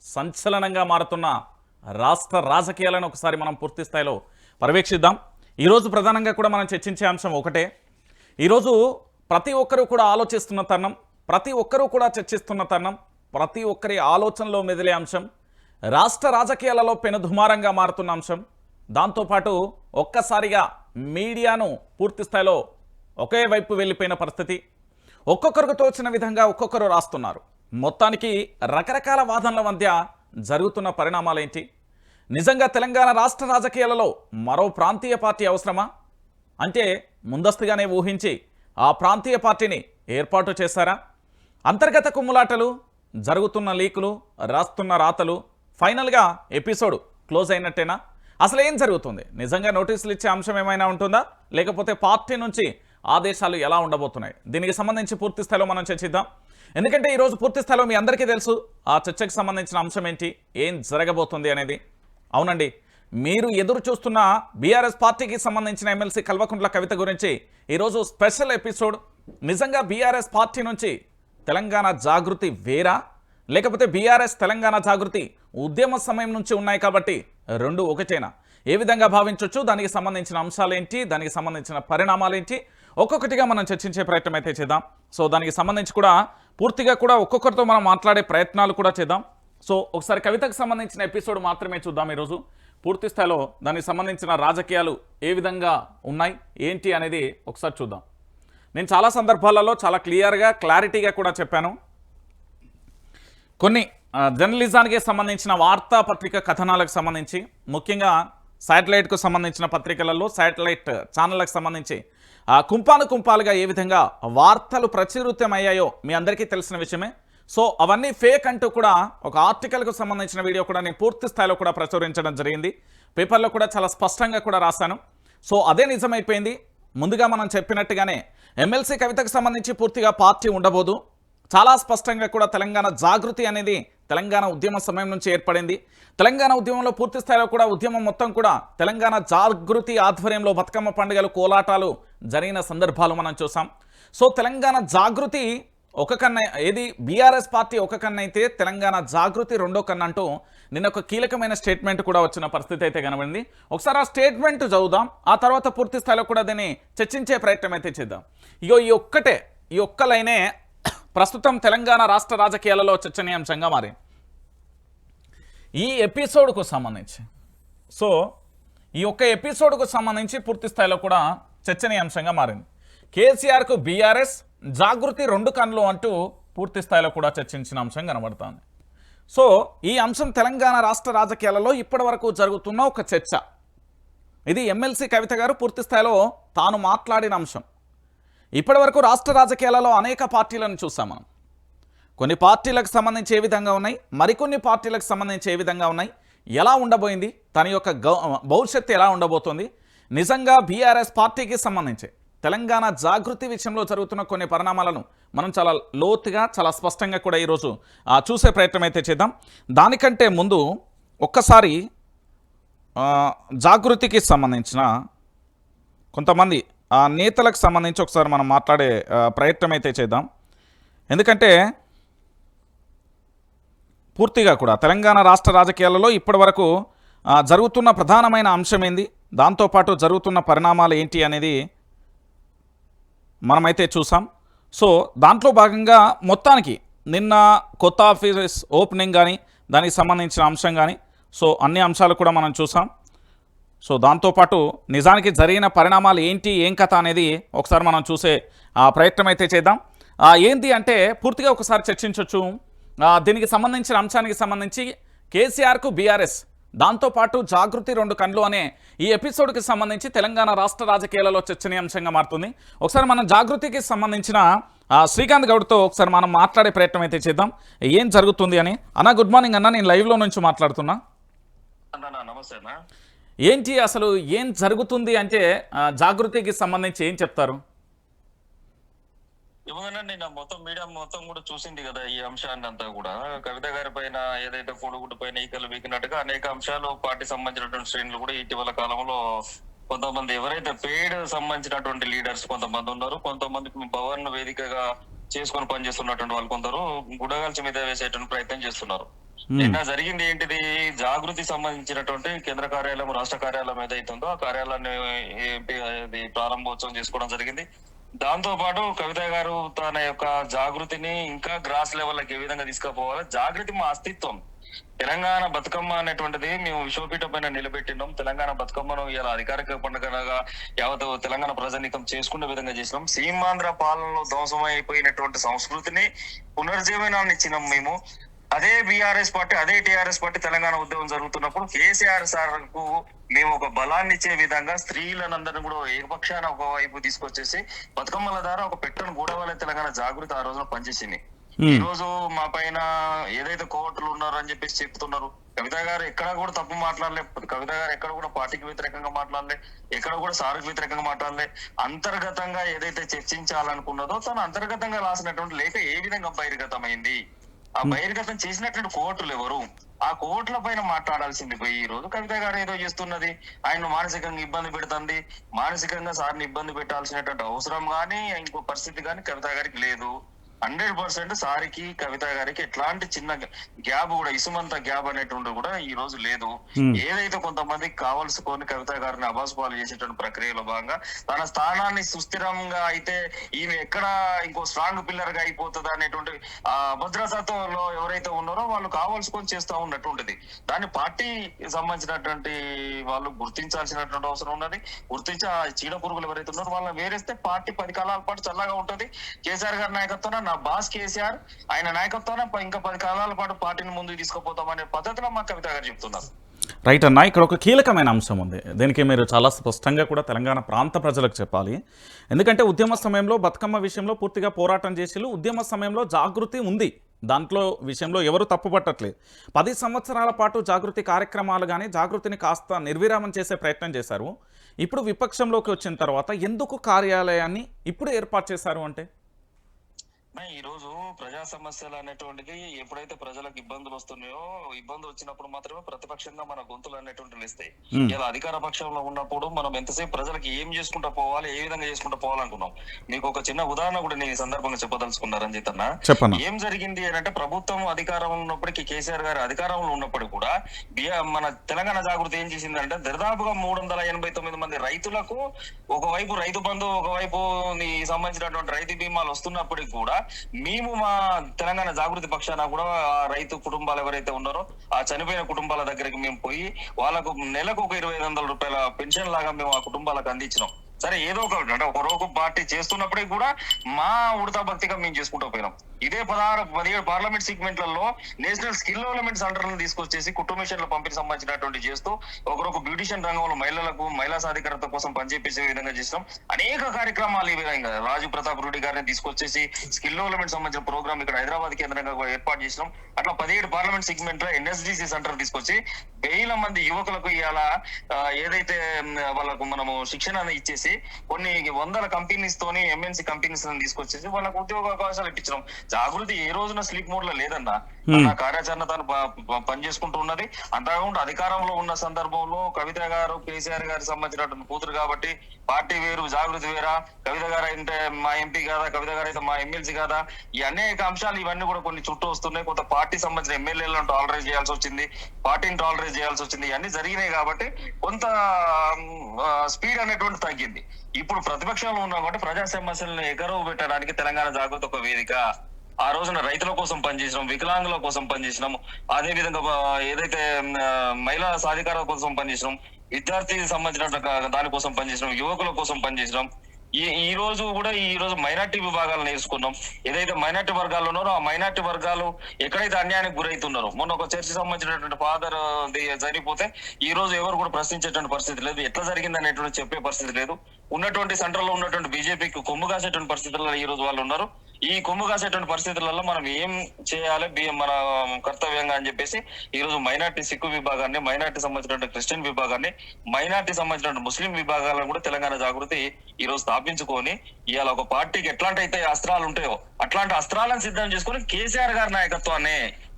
సంచలనంగా మారుతున్న రాష్ట్ర రాజకీయాలను ఒకసారి మనం పూర్తి స్థాయిలో పర్యవేక్షిద్దాం. ఈరోజు ప్రధానంగా కూడా మనం చర్చించే అంశం ఒకటే. ఈరోజు ప్రతి ఒక్కరూ కూడా ఆలోచిస్తున్న తరుణం, ప్రతి ఒక్కరూ కూడా చర్చిస్తున్న తరుణం, ప్రతి ఒక్కరి ఆలోచనలో మెదిలే అంశం, రాష్ట్ర రాజకీయాలలో పెనుదుమారంగా మారుతున్న అంశం. దాంతోపాటు ఒక్కసారిగా మీడియాను పూర్తి స్థాయిలో ఒకే వైపు వెళ్ళిపోయిన పరిస్థితి. ఒక్కొక్కరికి తోచిన విధంగా ఒక్కొక్కరు రాస్తున్నారు. మొత్తానికి రకరకాల వాదనల మధ్య జరుగుతున్న పరిణామాలేంటి? నిజంగా తెలంగాణ రాష్ట్ర రాజకీయాలలో మరో ప్రాంతీయ పార్టీ అవసరమా? అంటే ముందస్తుగానే ఊహించి ఆ ప్రాంతీయ పార్టీని ఏర్పాటు చేశారా? అంతర్గత కుమ్ములాటలు, జరుగుతున్న లీకులు, రాస్తున్న రాతలు, ఫైనల్గా ఎపిసోడ్ క్లోజ్ అయినట్టేనా? అసలు ఏం జరుగుతుంది? నిజంగా నోటీసులు ఇచ్చే అంశం ఏమైనా ఉంటుందా, లేకపోతే పార్టీ నుంచి ఆదేశాలు ఎలా ఉండబోతున్నాయి? దీనికి సంబంధించి పూర్తి స్థాయిలో మనం చర్చిద్దాం. ఎందుకంటే ఈరోజు పూర్తి స్థాయిలో మీ అందరికీ తెలుసు ఆ చర్చకు సంబంధించిన అంశం ఏంటి, ఏం జరగబోతుంది అనేది. అవునండి, మీరు ఎదురు చూస్తున్న బీఆర్ఎస్ పార్టీకి సంబంధించిన ఎమ్మెల్సీ కల్వకుంట్ల కవిత గురించి ఈరోజు స్పెషల్ ఎపిసోడ్. నిజంగా బీఆర్ఎస్ పార్టీ నుంచి తెలంగాణ జాగృతి వేరా, లేకపోతే బీఆర్ఎస్ తెలంగాణ జాగృతి ఉద్యమ సమయం నుంచి ఉన్నాయి కాబట్టి రెండు ఒకటేనా? ఏ విధంగా భావించవచ్చు? దానికి సంబంధించిన అంశాలేంటి, దానికి సంబంధించిన పరిణామాలేంటి, ఒక్కొక్కటిగా మనం చర్చించే ప్రయత్నం అయితే చేద్దాం. సో దానికి సంబంధించి కూడా పూర్తిగా కూడా ఒక్కొక్కరితో మనం మాట్లాడే ప్రయత్నాలు కూడా చేద్దాం. సో ఒకసారి కవితకు సంబంధించిన ఎపిసోడ్ మాత్రమే చూద్దాం ఈరోజు. పూర్తి స్థాయిలో దానికి సంబంధించిన రాజకీయాలు ఏ విధంగా ఉన్నాయి ఏంటి అనేది ఒకసారి చూద్దాం. నేను చాలా సందర్భాలలో చాలా క్లియర్గా క్లారిటీగా కూడా చెప్పాను. కొన్ని జర్నలిజానికి సంబంధించిన వార్తాపత్రిక కథనాలకు సంబంధించి, ముఖ్యంగా శాటిలైట్కు సంబంధించిన పత్రికలలో శాటిలైట్ ఛానళ్ళకు సంబంధించి కుంపాలుగా ఏ విధంగా వార్తలు ప్రచురితమయ్యాయో మీ అందరికీ తెలిసిన విషయమే. సో అవన్నీ ఫేక్ అంటూ కూడా ఒక ఆర్టికల్కు సంబంధించిన వీడియో కూడా నేను పూర్తి స్థాయిలో కూడా ప్రచురించడం జరిగింది. పేపర్లో కూడా చాలా స్పష్టంగా కూడా రాశాను. సో అదే నిజమైపోయింది. ముందుగా మనం చెప్పినట్టుగానే ఎమ్మెల్సీ కవితకు సంబంధించి పూర్తిగా పార్టీ ఉండబోదు. చాలా స్పష్టంగా కూడా తెలంగాణ జాగృతి అనేది తెలంగాణ ఉద్యమ సమయం నుంచి ఏర్పడింది. తెలంగాణ ఉద్యమంలో పూర్తి స్థాయిలో కూడా ఉద్యమం మొత్తం కూడా తెలంగాణ జాగృతి ఆధ్వర్యంలో బతుకమ్మ పండుగలు, కోలాటాలు జరిగిన సందర్భాలు మనం చూసాం. సో తెలంగాణ జాగృతి ఒక కన్నా, ఏది బీఆర్ఎస్ పార్టీ ఒక కన్నా అయితే తెలంగాణ జాగృతి రెండో కన్నా అంటూ నిన్న ఒక కీలకమైన స్టేట్మెంట్ కూడా వచ్చిన పరిస్థితి అయితే కనబడింది. ఒకసారి ఆ స్టేట్మెంట్ చదువుదాం, ఆ తర్వాత పూర్తి స్థాయిలో కూడా దీన్ని చర్చించే ప్రయత్నం అయితే చేద్దాం. ఈ ఒక్క లైనే ప్రస్తుతం తెలంగాణ రాష్ట్ర రాజకీయాలలో చర్చనీయాంశంగా మారింది ఈ ఎపిసోడ్కు సంబంధించి. సో ఈ ఒక్క ఎపిసోడ్కు సంబంధించి పూర్తి స్థాయిలో కూడా చర్చనీయాంశంగా మారింది. కేసీఆర్కు బీఆర్ఎస్ జాగృతి రెండు కన్నులు అంటూ పూర్తి స్థాయిలో కూడా చర్చించిన అంశం కనబడుతోంది. సో ఈ అంశం తెలంగాణ రాష్ట్ర రాజకీయాలలో ఇప్పటి వరకు జరుగుతున్న ఒక చర్చ. ఇది ఎమ్మెల్సీ కవిత గారు పూర్తి స్థాయిలో తాను మాట్లాడిన అంశం. ఇప్పటి వరకు రాష్ట్ర రాజకీయాలలో అనేక పార్టీలను చూసాం మనం. కొన్ని పార్టీలకు సంబంధించి ఏ విధంగా ఉన్నాయి, మరికొన్ని పార్టీలకు సంబంధించి ఏ విధంగా ఉన్నాయి, ఎలా ఉండబోయింది, తన యొక్క భవిష్యత్తు ఎలా ఉండబోతుంది, నిజంగా బీఆర్ఎస్ పార్టీకి సంబంధించి తెలంగాణ జాగృతి విషయంలో జరుగుతున్న కొన్ని పరిణామాలను మనం చాలా లోతుగా చాలా స్పష్టంగా కూడా ఈరోజు చూసే ప్రయత్నం అయితే చేద్దాం. దానికంటే ముందు ఒక్కసారి జాగృతికి సంబంధించిన కొంతమంది నేతలకు సంబంధించి ఒకసారి మనం మాట్లాడే ప్రయత్నం అయితే చేద్దాం. ఎందుకంటే పూర్తిగా కూడా తెలంగాణ రాష్ట్ర రాజకీయాలలో ఇప్పటి వరకు జరుగుతున్న ప్రధానమైన అంశం ఏంది, దాంతోపాటు జరుగుతున్న పరిణామాలు ఏంటి అనేది మనమైతే చూసాం. సో దాంట్లో భాగంగా మొత్తానికి నిన్న కొత్త ఆఫీస్ ఓపెనింగ్ కానీ దానికి సంబంధించిన అంశం కానీ, సో అన్ని అంశాలు కూడా మనం చూసాం. సో దాంతోపాటు నిజానికి జరిగిన పరిణామాలు ఏంటి, ఏం కథ అనేది ఒకసారి మనం చూసే ప్రయత్నం అయితే చేద్దాం. ఏంటి అంటే పూర్తిగా ఒకసారి చర్చించవచ్చు. దీనికి సంబంధించిన అంశానికి సంబంధించి కేసీఆర్కు బీఆర్ఎస్, దాంతోపాటు జాగృతి రెండు కన్నులు అనే ఈ ఎపిసోడ్కి సంబంధించి తెలంగాణ రాష్ట్ర రాజకీయాలలో చర్చనీయాంశంగా మారుతుంది. ఒకసారి మనం జాగృతికి సంబంధించిన శ్రీకాంత్ గౌడ్తో ఒకసారి మనం మాట్లాడే ప్రయత్నం అయితే చేద్దాం, ఏం జరుగుతుంది అని. అన్న గుడ్ మార్నింగ్ అన్న, నేను లైవ్లో నుంచి మాట్లాడుతున్నా. నమస్తే. ఏంటి అసలు ఏం జరుగుతుంది అంటే జాగృతికి సంబంధించి ఏం చెప్తారు? ఇవ్వగానే మొత్తం మీడియా మొత్తం కూడా చూసింది కదా ఈ అంశాన్ని అంతా కూడా. కవిత గారి పైన ఏదైతే కోడిగుడ్డు పైన ఈకలు వీకినట్టుగా అనేక అంశాలు పార్టీ సంబంధించినటువంటి శ్రేణులు కూడా ఇటీవల కాలంలో కొంతమంది ఎవరైతే పేడ్ సంబంధించినటువంటి లీడర్స్ కొంతమంది ఉన్నారు, కొంతమంది భవన్ వేదికగా చేసుకొని పనిచేస్తున్నటువంటి వాళ్ళు కొందరు గుడగాల్చి మీద వేసేటువంటి ప్రయత్నం చేస్తున్నారు. నిన్న జరిగింది ఏంటిది, జాగృతి సంబంధించినటువంటి కేంద్ర కార్యాలయం, రాష్ట్ర కార్యాలయం ఏదైతే ఉందో ఆ కార్యాలయాన్ని ప్రారంభోత్సవం చేసుకోవడం జరిగింది. దాంతో పాటు కవిత గారు తన యొక్క జాగృతిని ఇంకా గ్రాస్ లెవెల్కి ఏ విధంగా తీసుకుపోవాలి, జాగృతి మా అస్తిత్వం, తెలంగాణ బతుకమ్మ అనేటువంటిది మేము విశ్వపీఠ పైన నిలబెట్టినాం. తెలంగాణ బతుకమ్మను ఇలా అధికారిక పండుగగా యావత్ తెలంగాణ ప్రజానీకం చేసుకునే విధంగా చేసినాం. సీమాంధ్ర పాలనలో ధ్వంసమైపోయినటువంటి సంస్కృతిని పునర్జీవనాన్ని ఇచ్చినాం మేము. అదే బీఆర్ఎస్ పార్టీ, అదే టీఆర్ఎస్ పార్టీ తెలంగాణ ఉద్యమం జరుగుతున్నప్పుడు కేసీఆర్ సార్ కు మేము ఒక బలాన్ని ఇచ్చే విధంగా స్త్రీలందరినీ కూడా ఏకపక్షాన ఒకవైపు తీసుకొచ్చేసి బతుకమ్మల ద్వారా ఒక పెట్టను గూడవలే తెలంగాణ జాగృతి ఆ రోజున పనిచేసింది. ఈ రోజు మా పైన ఏదైతే కోర్టులు ఉన్నారు అని చెప్పేసి చెప్తున్నారు. కవిత గారు ఎక్కడ కూడా తప్పు మాట్లాడలే, కవిత గారు ఎక్కడ కూడా పార్టీకి వ్యతిరేకంగా మాట్లాడలే, ఎక్కడ కూడా సార్కి వ్యతిరేకంగా మాట్లాడలే. అంతర్గతంగా ఏదైతే చర్చించాలనుకున్నదో తను అంతర్గతంగా రాసినటువంటి లేఖ ఏ విధంగా బహిర్గతమైంది, ఆ బహిర్గతం చేసినటువంటి కోర్టులు ఎవరు, ఆ కోర్టుల పైన మాట్లాడాల్సింది పోయి ఈ రోజు కవిత గారు ఏదో చేస్తున్నది, ఆయన మానసికంగా ఇబ్బంది పెడుతుంది, మానసికంగా సార్ని ఇబ్బంది పెట్టాల్సినటువంటి అవసరం గానీ ఇంకో పరిస్థితి గానీ కవిత గారికి లేదు. 100% సారికి కవిత గారికి ఎట్లాంటి చిన్న గ్యాప్ కూడా, ఇసుమంత గ్యాప్ అనేటువంటి కూడా ఈ రోజు లేదు. ఏదైతే కొంతమందికి కావాల్సుకొని కవిత గారిని అబాసుపాలు చేసేటువంటి ప్రక్రియలో భాగంగా తన స్థానాన్ని సుస్థిరంగా అయితే ఈమె ఎక్కడ ఇంకో స్ట్రాంగ్ పిల్లర్ గా అయిపోతుంది అనేటువంటి ఆ భద్రతతో ఎవరైతే ఉన్నారో వాళ్ళు కావాల్సుకొని చేస్తా ఉన్నటువంటిది. దాన్ని పార్టీ సంబంధించినటువంటి వాళ్ళు గుర్తించాల్సినటువంటి అవసరం ఉన్నది. గుర్తించి ఆ చీడ పురుగులు ఎవరైతే ఉన్నారో వాళ్ళని వేరేస్తే పార్టీ 10 కాలాల పాటు చల్లగా ఉంటది. కేసీఆర్ గారి నాయకత్వం, నా బాస్ కేసీఆర్, ఆయన నాయకత్వాన్ని ఇంకా 10 కాలాల పాటు పార్టీని ముందుకు తీసుకుపోతామనే పద్ధతిలో మా కవిత గారు చెప్తున్నారు. రైట్ అన్న, ఇక్కడ ఒక కీలకమైన అంశం ఉంది. దీనికి మీరు చాలా స్పష్టంగా కూడా తెలంగాణ ప్రాంత ప్రజలకు చెప్పాలి. ఎందుకంటే ఉద్యమ సమయంలో బతుకమ్మ విషయంలో పూర్తిగా పోరాటం చేసి, ఉద్యమ సమయంలో జాగృతి ఉంది, దాంట్లో విషయంలో ఎవరు తప్పుపట్టట్లేదు. 10 సంవత్సరాల పాటు జాగృతి కార్యక్రమాలు కానీ జాగృతిని కాస్త నిర్విరామం చేసే ప్రయత్నం చేశారు. ఇప్పుడు విపక్షంలోకి వచ్చిన తర్వాత ఎందుకు కార్యాలయాన్ని ఇప్పుడు ఏర్పాటు చేశారు అంటే, ఈ రోజు ప్రజా సమస్యలు అనేటువంటిది ఎప్పుడైతే ప్రజలకు ఇబ్బందులు వస్తున్నాయో, ఇబ్బందులు వచ్చినప్పుడు మాత్రమే ప్రతిపక్షంగా మన గొంతులు అనేటువంటివి ఇస్తాయి. ఇలా అధికార పక్షంలో ఉన్నప్పుడు మనం ఎంతసేపు ప్రజలకు ఏం చేసుకుంటూ పోవాలి, ఏ విధంగా చేసుకుంటూ పోవాలనుకున్నాం. మీకు ఒక చిన్న ఉదాహరణ కూడా నేను ఈ సందర్భంగా చెప్పదలుచుకున్నారు రంజిత్ అన్న. ఏం జరిగింది అంటే, ప్రభుత్వం అధికారంలో ఉన్నప్పటికీ, కేసీఆర్ గారు అధికారంలో ఉన్నప్పటికీ కూడా మన తెలంగాణ జాగృతి ఏం చేసిందంటే దాదాపుగా 389 మంది రైతులకు ఒకవైపు రైతు బంధు, ఒకవైపు సంబంధించినటువంటి రైతు బీమాలు వస్తున్నప్పటికీ కూడా మేము మా తెలంగాణ జాగృతి పక్షాన కూడా ఆ రైతు కుటుంబాలు ఎవరైతే ఉన్నారో ఆ చనిపోయిన కుటుంబాల దగ్గరికి మేము పోయి వాళ్ళకు నెలకు ఒక 2500 రూపాయల పెన్షన్ లాగా మేము ఆ కుటుంబాలకు అందించినాం. సరే, ఏదో ఒకటి అంటే ఒక రోజు పార్టీ చేస్తున్నప్పటికీ కూడా మా ఉడతా భక్తిగా మేము చేసుకుంటూ పోయినాం. ఇదే 17 పార్లమెంట్ సెగ్మెంట్లలో నేషనల్ స్కిల్ డెవలప్మెంట్ సెంటర్లను తీసుకొచ్చేసి కుటుంబిషన్ల పంపిణీ సంబంధించినటువంటి చేస్తూ ఒకరొక బ్యూటిషియన్ రంగంలో మహిళలకు మహిళా సాధికారత కోసం పనిచేసే విధంగా చేసినాం. అనేక కార్యక్రమాలు ఈ విధంగా రాజు ప్రతాప్ రెడ్డి గారిని తీసుకొచ్చేసి స్కిల్ డెవలప్మెంట్ సంబంధించిన ప్రోగ్రామ్ ఇక్కడ హైదరాబాద్ కేంద్రంగా ఏర్పాటు చేసినాం. అట్లా 17 పార్లమెంట్ సెగ్మెంట్ లో ఎన్ఎస్డిసి సెంటర్ తీసుకొచ్చి వేల మంది యువకులకు ఇలా ఏదైతే వాళ్ళకు మనము శిక్షణ ఇచ్చేసి కొన్ని వందల కంపెనీస్ తోని ఎంఎన్సీ కంపెనీస్ తీసుకొచ్చేసి వాళ్ళకు ఉద్యోగ అవకాశాలు ఇప్పించడం. జాగృతి ఏ రోజున స్లీప్ మోడ్ లో లేదన్నా, నా కార్యాచరణ తాను పనిచేసుకుంటూ ఉన్నది. అంతకాకుండా అధికారంలో ఉన్న సందర్భంలో కవిత గారు కేసీఆర్ గారికి సంబంధించినటువంటి కూతురు కాబట్టి పార్టీ వేరు జాగృతి వేరా, కవిత గారు అయితే మా ఎంపీ కాదా, కవిత గారు అయితే మా ఎమ్మెల్సీ కాదా, ఈ అనేక అంశాలు ఇవన్నీ కూడా కొన్ని చుట్టూ వస్తున్నాయి. కొంత పార్టీ సంబంధించిన ఎమ్మెల్యేలను టాలరేట్ చేయాల్సి వచ్చింది, పార్టీని టాలరేట్ చేయాల్సి వచ్చింది. ఇవన్నీ జరిగినాయి కాబట్టి కొంత స్పీడ్ అనేటువంటి తగ్గింది. ఇప్పుడు ప్రతిపక్షంలో ఉన్నాం కాబట్టి ప్రజా సమస్యలను ఎగరవ పెట్టడానికి తెలంగాణ జాగృతి ఒక వేదిక. ఆ రోజున రైతుల కోసం పనిచేసినాం, వికలాంగుల కోసం పనిచేసినాం, అదే విధంగా ఏదైతే మహిళా సాధికారత కోసం పనిచేసినాం, విద్యార్థికి సంబంధించిన దానికోసం పనిచేసినాం, యువకుల కోసం పనిచేసినాం. ఈ రోజు కూడా ఈ రోజు మైనార్టీ విభాగాలు నేర్చుకున్నాం. ఏదైతే మైనార్టీ వర్గాలు ఉన్నారో ఆ మైనార్టీ వర్గాలు ఎక్కడైతే అన్యాయానికి గురవుతున్నారో, మొన్న ఒక చర్చ సంబంధించినటువంటి ఫాదర్ జరిగిపోతే ఈ రోజు ఎవరు కూడా ప్రశ్నించేటువంటి పరిస్థితి లేదు, ఎట్లా జరిగింది అనేటువంటి చెప్పే పరిస్థితి లేదు. ఉన్నటువంటి సెంటర్ లో ఉన్నటువంటి బీజేపీకి కొమ్ము కాసేటువంటి పరిస్థితుల్లో ఈ రోజు వాళ్ళు ఉన్నారు. ఈ కొమ్ము కాసేటువంటి పరిస్థితులలో మనం ఏం చేయాలి మన కర్తవ్యంగా అని చెప్పేసి ఈ రోజు మైనార్టీ సిక్కు విభాగాన్ని, మైనార్టీ సంబంధించినటువంటి క్రిస్టియన్ విభాగాన్ని, మైనార్టీ సంబంధించిన ముస్లిం విభాగాలను కూడా తెలంగాణ జాగృతి ఈ రోజు స్థాపించుకొని ఇవాళ ఒక పార్టీకి ఎట్లాంటి అయితే అస్త్రాలు ఉంటాయో అట్లాంటి అస్త్రాలను సిద్ధం చేసుకొని కేసీఆర్ గారి నాయకత్వాన్ని,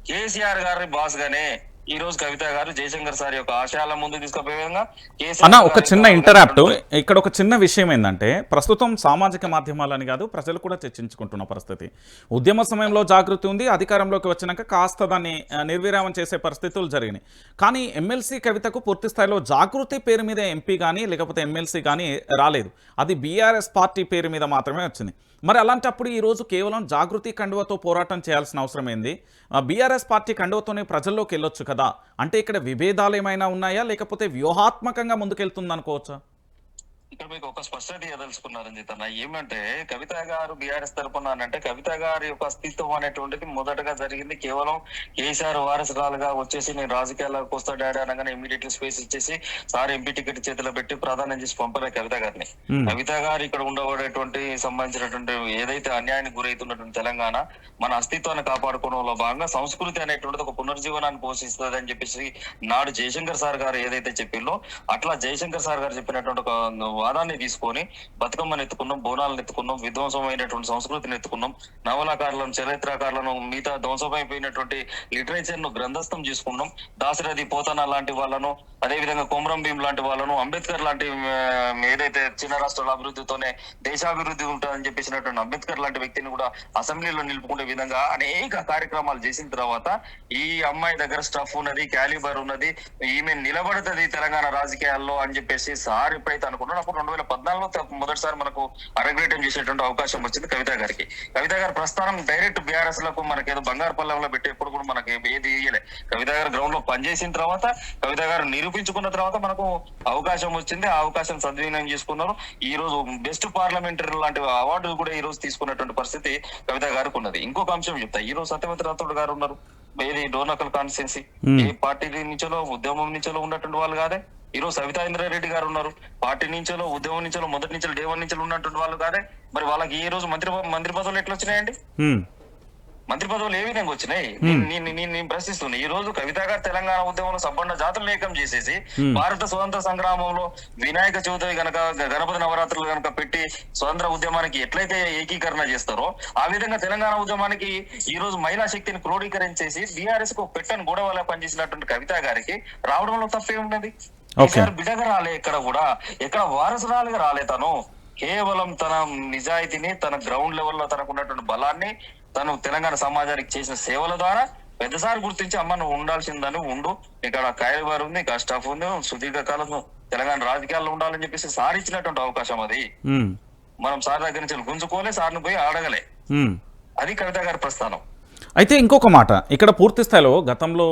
కేసీఆర్ గారి బాస్ గానే ఈ రోజు కవిత గారు జయశంకర్ సార్ యొక్క ఆశయాల ముందు తీసుకుపోయే విధంగా అన్న కేసీఆర్ ఒక గారి చిన్న యొక్క ఇంటరాప్ట్ అవగాహన ఇక్కడ ఒక చిన్న విషయం ఏంటంటే ప్రస్తుతం సామాజిక మాధ్యమాలని కాదు ప్రజలు కూడా చర్చించుకుంటున్న పరిస్థితి. ఉద్యమ సమయంలో జాగృతి ఉంది, అధికారంలోకి వచ్చినాక కాస్త దాన్ని నిర్విరామం చేసే పరిస్థితులు జరిగినాయి. కానీ ఎమ్మెల్సీ కవితకు పూర్తి స్థాయిలో జాగృతి పేరు మీద ఎంపీ కానీ లేకపోతే ఎమ్మెల్సీ కానీ రాలేదు. అది బీఆర్ఎస్ పార్టీ పేరు మీద మాత్రమే వచ్చింది. మరి అలాంటప్పుడు ఈరోజు కేవలం జాగృతి కండువతో పోరాటం చేయాల్సిన అవసరం ఏంది? బీఆర్ఎస్ పార్టీ కండువతోనే ప్రజల్లోకి వెళ్ళొచ్చు కదా. అంటే ఇక్కడ విభేదాలు ఏమైనా ఉన్నాయా లేకపోతే వ్యూహాత్మకంగా ముందుకెళ్తుంది అనుకోవచ్చా? ఇక్కడ మీకు ఒక స్పష్టత ఇవ్వదలుచుకున్నారు రంజిత్ అన్న. ఏమంటే కవిత గారు బీఆర్ఎస్ తరపున అంటే కవిత గారి యొక్క అస్తిత్వం అనేటువంటిది మొదటగా జరిగింది కేవలం కేసీఆర్ వారసురాలుగా వచ్చేసి నేను రాజకీయాల్లోకి వస్తా డాడీ అనగానే ఇమీడియట్లీ స్పేస్ ఇచ్చేసి సార్ ఎంపీ టికెట్ చేతిలో పెట్టి ప్రధానం చేసి పంపలే కవిత గారిని. కవిత గారు ఇక్కడ ఉండబడేటువంటి సంబంధించినటువంటి ఏదైతే అన్యాయానికి గురవుతున్నటువంటి తెలంగాణ మన అస్తిత్వాన్ని కాపాడుకోవడంలో భాగంగా సంస్కృతి అనేటువంటిది ఒక పునర్జీవనాన్ని పోషిస్తుంది అని చెప్పేసి నాడు జయశంకర్ సార్ గారు ఏదైతే చెప్పిందో అట్లా జయశంకర్ సార్ గారు చెప్పినటువంటి ఒక వాదాన్ని తీసుకొని బతుకమ్మను ఎత్తుకున్నాం, బోనాలను ఎత్తుకున్నాం, విధ్వంసమైనటువంటి సంస్కృతిని ఎత్తుకున్నాం, నవలాకారులను చరిత్రకారులను మిగతా ధ్వంసమైపోయినటువంటి లిటరేచర్ ను గ్రంథస్థం చేసుకున్నాం, దాశరథి పోతన లాంటి వాళ్ళను అదేవిధంగా కొమరం భీం లాంటి వాళ్ళను అంబేద్కర్ లాంటి ఏదైతే చిన్న రాష్ట్రాల అభివృద్ధితోనే దేశాభివృద్ధి ఉంటుందని చెప్పేసినటువంటి అంబేద్కర్ లాంటి వ్యక్తిని కూడా అసెంబ్లీలో నిలుపుకునే విధంగా అనేక కార్యక్రమాలు చేసిన తర్వాత ఈ అమ్మాయి దగ్గర స్టఫ్ ఉన్నది, క్యాలిబర్ ఉన్నది, ఈమె నిలబడుతుంది తెలంగాణ రాజకీయాల్లో అని చెప్పేసి సార్ ఎప్పుడైతే అనుకున్నాడు అప్పుడు 2014లో మొదటిసారి మనకు అరగ్రేటం చేసేటువంటి అవకాశం వచ్చింది కవిత గారికి. కవిత గారి ప్రస్థానం డైరెక్ట్ బీఆర్ఎస్ లకు మనకేదో బంగారు పల్లెంలో పెట్టి ఎప్పుడు కూడా మనకి ఏది ఇయ్యలే. కవిత గారు గ్రౌండ్ లో పనిచేసిన తర్వాత కవిత గారు నిరూపించుకున్న తర్వాత మనకు అవకాశం వచ్చింది. ఆ అవకాశం సద్వినియోగం చేసుకున్నారు. ఈ రోజు బెస్ట్ పార్లమెంటరీ లాంటి అవార్డు కూడా ఈ రోజు తీసుకున్నటువంటి పరిస్థితి కవిత గారికి ఉన్నది. ఇంకొక అంశం చెప్తా, ఈ రోజు సత్యవతి రాథోడ్ గారు ఉన్నారు, ఏది డోర్నకల్ కాన్స్టిట్యున్సీ, ఏ పార్టీ నుంచో ఉద్యమం నుంచో ఉన్నటువంటి వాళ్ళు కాదే. ఈ రోజు సవితా ఇంద్రారెడ్డి గారు ఉన్నారు, పార్టీ నుంచో ఉద్యమం నుంచో మొదటి నుంచి డే 1 నుంచి ఉన్నటువంటి వాళ్ళు కాదే. మరి వాళ్ళకి ఈ రోజు మంత్రి పదవులు ఎట్లా వచ్చినాయండి? మంత్రి పదవులు ఏ విధంగా వచ్చినాయి? నేను ప్రశ్నిస్తున్నా. ఈ రోజు కవిత గారు తెలంగాణ ఉద్యమంలో సబ్బండ జాతులు ఏకం చేసేసి భారత స్వతంత్ర సంగ్రామంలో వినాయక చవితి గనక గణపతి నవరాత్రులు గనక పెట్టి స్వతంత్ర ఉద్యమానికి ఎట్లయితే ఏకీకరణ చేస్తారో ఆ విధంగా తెలంగాణ ఉద్యమానికి ఈ రోజు మహిళా శక్తిని క్రోడీకరించేసి బీఆర్ఎస్ కు పెట్టని గొడవలా పనిచేసినటువంటి కవిత గారికి రావడంలో తప్పే ఉన్నది. బిడ్డగా రాలే, ఎక్కడ కూడా ఎక్కడ వారసురాలుగా రాలే. తను కేవలం తన నిజాయితీని, తన గ్రౌండ్ లెవెల్లో తనకున్నటువంటి బలాన్ని, తను తెలంగాణ సమాజానికి చేసిన సేవల ద్వారా పెద్దసారి గుర్తించి అమ్మ నువ్వు ఉండాల్సిందని ఉండు, ఇక్కడ కాయలబారు ఉంది, ఇక్కడ స్టాఫ్ ఉంది, సుదీర్ఘ కాలం తెలంగాణ రాజకీయాల్లో ఉండాలని చెప్పేసి సార్ ఇచ్చినటువంటి అవకాశం అది. మనం సార్ దగ్గర నుంచి గుంజుకోలే, సార్ని పోయి అడగలే. అది కవిత గారి ప్రస్థానం. అయితే ఇంకొక మాట, ఇక్కడ పూర్తి స్థాయిలో గతంలో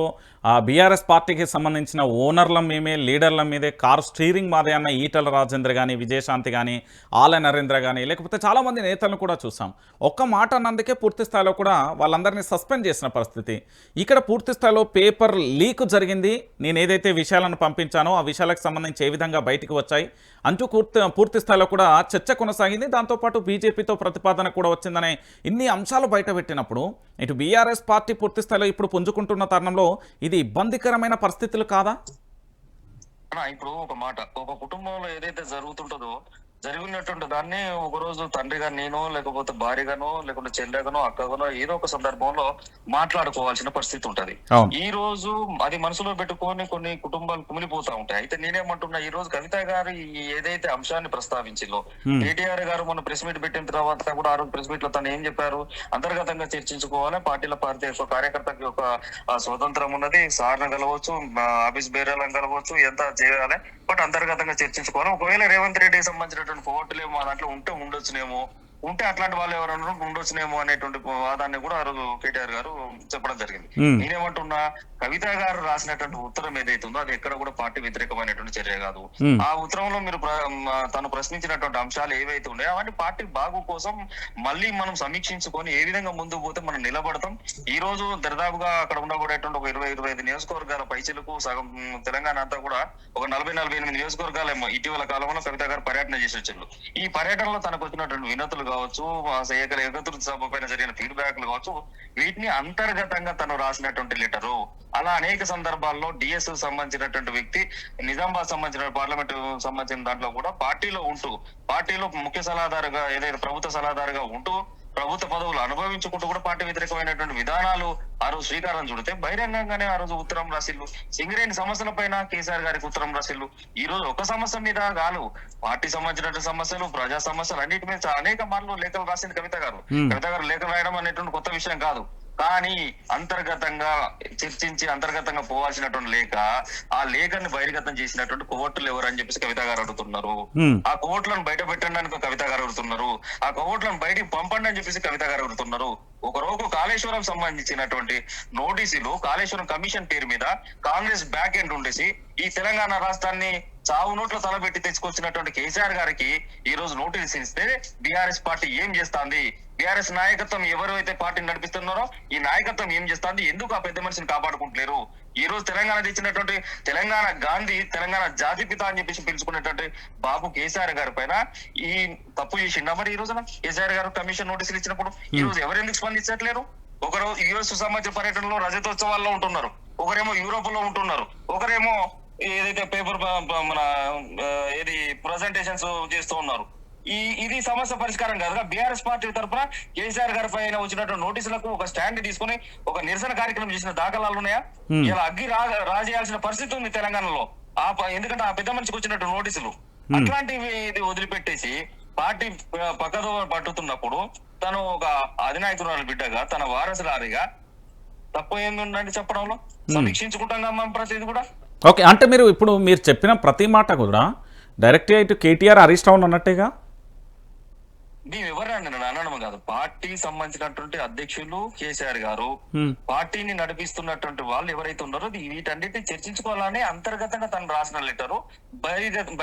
బీఆర్ఎస్ పార్టీకి సంబంధించిన ఓనర్ల మేమే, లీడర్ల మీదే, కారు స్టీరింగ్ మాదే అన్న ఈటల రాజేంద్ర కానీ, విజయశాంతి కానీ, ఆల నరేంద్ర కానీ, లేకపోతే చాలామంది నేతలను కూడా చూసాం. ఒక్క మాట అన్నందుకే పూర్తి స్థాయిలో కూడా వాళ్ళందరినీ సస్పెండ్ చేసిన పరిస్థితి. ఇక్కడ పూర్తి స్థాయిలో పేపర్ లీక్ జరిగింది, నేను ఏదైతే విషయాలను పంపించానో ఆ విషయాలకు సంబంధించి ఏ విధంగా బయటకు వచ్చాయి అంటూ పూర్తి స్థాయిలో కూడా చర్చ కొనసాగింది. దాంతోపాటు బీజేపీతో ప్రతిపాదన కూడా వచ్చిందనే ఇన్ని అంశాలు బయట పెట్టినప్పుడు ఇటు బీఆర్ఎస్ పార్టీ పూర్తి స్థాయిలో ఇప్పుడు పుంజుకుంటున్న తరుణంలో ఇది ఇబ్బందికరమైన పరిస్థితులు కాదా? ఇప్పుడు ఒక మాట, ఒక కుటుంబంలో ఏదైతే జరుగుతుంటుందో జరిగినటువంటి దాన్ని ఒకరోజు తండ్రిగా నేను లేకపోతే భార్యగానో లేకుంటే చెల్లెగానో అక్కగానో ఏదో ఒక సందర్భంలో మాట్లాడుకోవాల్సిన పరిస్థితి ఉంటది. ఈ రోజు అది మనసులో పెట్టుకొని కొన్ని కుటుంబాలు కుమిలిపోతా ఉంటాయి. అయితే నేనేమంటున్నా, ఈ రోజు కవిత గారు ఏదైతే అంశాన్ని ప్రస్తావించిందో, కేటీఆర్ గారు మొన్న ప్రెస్ మీట్ పెట్టిన తర్వాత కూడా ఆ రోజు ప్రెస్ మీట్ లో తను ఏం చెప్పారు, అంతర్గతంగా చర్చించుకోవాలి, పార్టీల కార్యకర్తకి ఒక స్వతంత్రం ఉన్నది, సార్ని కలవచ్చు, ఆఫీస్ బేరాలను కలవచ్చు, ఎంత చేయాలి, బట్ అంతర్గతంగా చర్చించుకోవాలి. ఒకవేళ రేవంత్ రెడ్డికి సంబంధించిన పోవట్లేమో మా దాంట్లో ఉండొచ్చునేమో, ఉంటే అట్లాంటి వాళ్ళు ఎవరైనా ఉండొచ్చునేమో అనేటువంటి వాదాన్ని కూడా ఆ రోజు కేటీఆర్ గారు చెప్పడం జరిగింది. నేనేమంటున్నా, కవిత గారు రాసినటువంటి ఉత్తరం ఏదైతే ఉందో అది ఎక్కడ కూడా పార్టీ వ్యతిరేకమైనటువంటి చర్య కాదు. ఆ ఉత్తరంలో మీరు తను ప్రశ్నించినటువంటి అంశాలు ఏవైతే ఉన్నాయో అవన్నీ పార్టీ బాగు కోసం మళ్ళీ మనం సమీక్షించుకొని ఏ విధంగా ముందుకు పోతే మనం నిలబడతాం. ఈ రోజు దరిదాపుగా అక్కడ ఉండబడేటువంటి ఒక 20-25 నియోజకవర్గాల పైచలకు సగం తెలంగాణ అంతా కూడా ఒక 40-48 నియోజకవర్గాలు ఇటీవల కాలంలో కవిత గారు పర్యటన చేసి వచ్చారు. ఈ పర్యటనలో తనకు వచ్చినటువంటి వినతులు కావచ్చు, ఏకతృ సభ పైన జరిగిన ఫీడ్బ్యాక్లు కావచ్చు, వీటిని అంతర్గతంగా తను రాసినటువంటి లెటరు. అలా అనేక సందర్భాల్లో డిఎస్ సంబంధించినటువంటి వ్యక్తి నిజామాబాద్ సంబంధించిన పార్లమెంట్ సంబంధించిన దాంట్లో కూడా పార్టీలో ఉంటూ, పార్టీలో ముఖ్య సలహాదారుగా ఏదైతే ప్రభుత్వ సలహాదారుగా ఉంటూ ప్రభుత్వ పదవులు అనుభవించుకుంటూ కూడా పార్టీ వ్యతిరేకమైనటువంటి విధానాలు ఆ రోజు శ్రీకారం చుడితే బహిరంగంగానే ఆ రోజు ఉత్తరం రాసిల్లు. సింగరేణి సమస్యల పైన కేసీఆర్ గారికి ఉత్తరం రాసిల్లు. ఈ రోజు ఒక సమస్య మీద కాదు, పార్టీ సంబంధించిన సమస్యలు, ప్రజా సమస్యలు అన్నిటి మీద అనేక మార్లు లేఖలు రాసింది కవిత గారు. కవిత గారు లేఖలు రాయడం అనేటువంటి కొత్త విషయం కాదు. కానీ అంతర్గతంగా చర్చించి అంతర్గతంగా పోవాల్సినటువంటి లేఖ, ఆ లేఖని బహిర్గతం చేసినటువంటి కోవట్లు ఎవరు అని చెప్పేసి కవిత గారు అడుగుతున్నారు. ఆ కోవట్లను బయట పెట్టడానికి కవిత గారు అడుగుతున్నారు. ఆ కోవట్లను బయటికి పంపండి అని చెప్పేసి కవిత గారు అడుగుతున్నారు. ఒకరోజు కాళేశ్వరం సంబంధించినటువంటి నోటీసులు, కాళేశ్వరం కమిషన్ పేరు మీద కాంగ్రెస్ బ్యాక్ ఎండ్ ఉండేసి ఈ తెలంగాణ రాష్ట్రాన్ని చావు నోట్లో తలబెట్టి తెచ్చుకొచ్చినటువంటి కేసీఆర్ గారికి ఈ రోజు నోటీస్ ఇస్తే బీఆర్ఎస్ పార్టీ ఏం చేస్తాంది, బీఆర్ఎస్ నాయకత్వం ఎవరైతే పార్టీని నడిపిస్తున్నారో ఈ నాయకత్వం ఏం చేస్తాంది, ఎందుకు ఆ పెద్ద మనిషిని కాపాడుకుంటలేరు? ఈ రోజు తెలంగాణ తెచ్చినటువంటి తెలంగాణ గాంధీ, తెలంగాణ జాతిపిత అని చెప్పేసి పిలుచుకునేటువంటి బాబు కేసీఆర్ గారి పైన ఈ తప్పు చేసిండా మరి? ఈ రోజున కేసీఆర్ గారు కమిషన్ నోటీసులు ఇచ్చినప్పుడు ఈ రోజు ఎవరెందుకు స్పందించట్లేరు? ఒకరు యుఎస్ సంబంధించిన పర్యటనలో రజతోత్సవాల్లో ఉంటున్నారు, ఒకరేమో యూరోప్ లో ఉంటున్నారు, ఒకరేమో ఏదైతే పేపర్ మన ఏది ప్రజెంటేషన్స్ చేస్తూ ఉన్నారు. ఇది సమస్య పరిష్కారం కాదుగా. బీఆర్ఎస్ పార్టీ తరఫున కేసీఆర్ గారి పైన వచ్చినటువంటి నోటీసులకు ఒక స్టాండ్ తీసుకుని ఒక నిరసన కార్యక్రమం చేసిన దాఖలాలు ఉన్నాయా? ఇలా అగ్గి రాజేయాల్సిన పరిస్థితి ఉంది తెలంగాణలో. ఎందుకంటే ఆ పెద్ద మనిషికి వచ్చినట్టు నోటీసులు అట్లాంటివి ఇది వదిలిపెట్టేసి పార్టీ పక్కదో పట్టుతున్నప్పుడు తను ఒక అధినాయకురాలు బిడ్డగా, తన వారసులారిగా తప్పు ఏమి ఉందండి చెప్పడంలో? సమీక్షించుకుంటాం మనం ప్రతిది కూడా. ఓకే, అంటే ఇప్పుడు మీరు చెప్పిన ప్రతి మాట కూడా డైరెక్ట్గా ఇటు కేటీఆర్ అరెస్ట్ అవును అన్నట్టేగా? మేము ఎవరండి నేను అనడం కాదు, పార్టీ సంబంధించినటువంటి అధ్యక్షులు కేసీఆర్ గారు, పార్టీని నడిపిస్తున్నటువంటి వాళ్ళు ఎవరైతే ఉన్నారో వీటన్నిటిని చర్చించుకోవాలని అంతర్గతంగా తను రాసిన లెటరు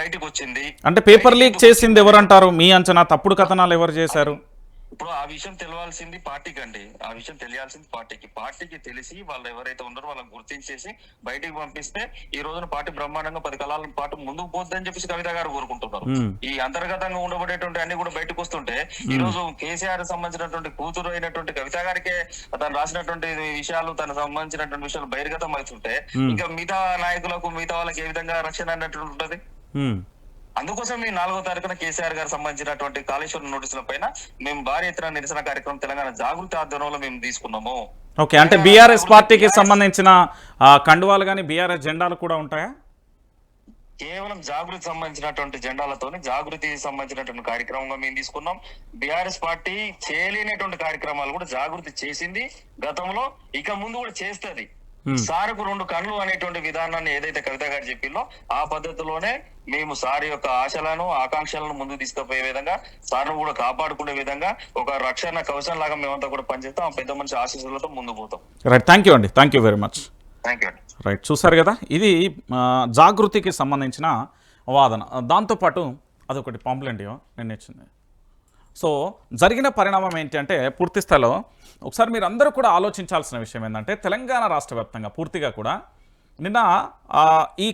బయటకు వచ్చింది. అంటే పేపర్ లీక్ చేసింది ఎవరంటారు? మీ అంచనా తప్పుడు కథనాలు ఎవరు చేశారు? ఇప్పుడు ఆ విషయం తెలియాల్సింది పార్టీకి అండి. ఆ విషయం తెలియాల్సింది పార్టీకి తెలిసి వాళ్ళు ఎవరైతే ఉన్నారో వాళ్ళని గుర్తించేసి బయటికి పంపిస్తే ఈ రోజున పార్టీ బ్రహ్మాండంగా 10 కాలాల పాటు ముందుకు పోద్దని చెప్పేసి కవిత గారు కోరుకుంటున్నారు. ఈ అంతర్గతంగా ఉండబడేటువంటి అన్ని కూడా బయటకు వస్తుంటే ఈ రోజు కేసీఆర్ సంబంధించినటువంటి కూతురు అయినటువంటి కవిత గారికే తను రాసినటువంటి విషయాలు, తనకు సంబంధించినటువంటి విషయాలు బహిర్గతం అవుతుంటే ఇంకా మిగతా నాయకులకు, మిగతా వాళ్ళకి ఏ విధంగా రక్షణ అన్నట్టు ఉంటది? అందుకోసం ఈ 4వ తారీఖున కేసీఆర్ గారు సంబంధించినటువంటి కాళేశ్వరం నోటీసుల పైన మేము భారీ ఎత్తున నిరసన కార్యక్రమం తెలంగాణ జాగృతి ఆధ్వర్యంలో మేము తీసుకున్నాము. ఓకే, అంటే బీఆర్ఎస్ పార్టీకి సంబంధించిన కండువాలు కానీ బీఆర్ఎస్ జెండాలు కూడా ఉంటాయా? కేవలం జాగృతి సంబంధించినటువంటి జెండాలతోని జాగృతి సంబంధించినటువంటి కార్యక్రమంగా మేము తీసుకున్నాం. బీఆర్ఎస్ పార్టీ చేయలేనటువంటి కార్యక్రమాలు కూడా జాగృతి చేసింది గతంలో, ఇక ముందు కూడా చేస్తుంది. సార్కు 2 కళ్ళు అనేటువంటి విధానాన్ని ఏదైతే కవిత గారు చెప్పిందో ఆ పద్ధతిలోనే మేము సార్ యొక్క ఆశలను, ఆకాంక్షలను ముందుకు తీసుకుపోయే విధంగా, సార్ను కూడా కాపాడుకునే విధంగా ఒక రక్షణ కవచం లాగా మేమంతా కూడా పనిచేస్తాం. పెద్ద మనిషి ఆశీస్సులతో ముందుకు పోతాం. రైట్, థ్యాంక్ యూ అండి, thank you very much. Thank you అండి. రైట్, చూసారు కదా, ఇది జాగృతికి సంబంధించిన వాదన. దాంతోపాటు అదొకటి పాంప్లెంట్ నేను ఇచ్చింది. సో జరిగిన పరిణామం ఏంటి అంటే పూర్తి స్థాయిలో ఒకసారి మీరు అందరూ కూడా ఆలోచించాల్సిన విషయం ఏంటంటే తెలంగాణ రాష్ట్ర వ్యాప్తంగా పూర్తిగా కూడా నిన్న ఈ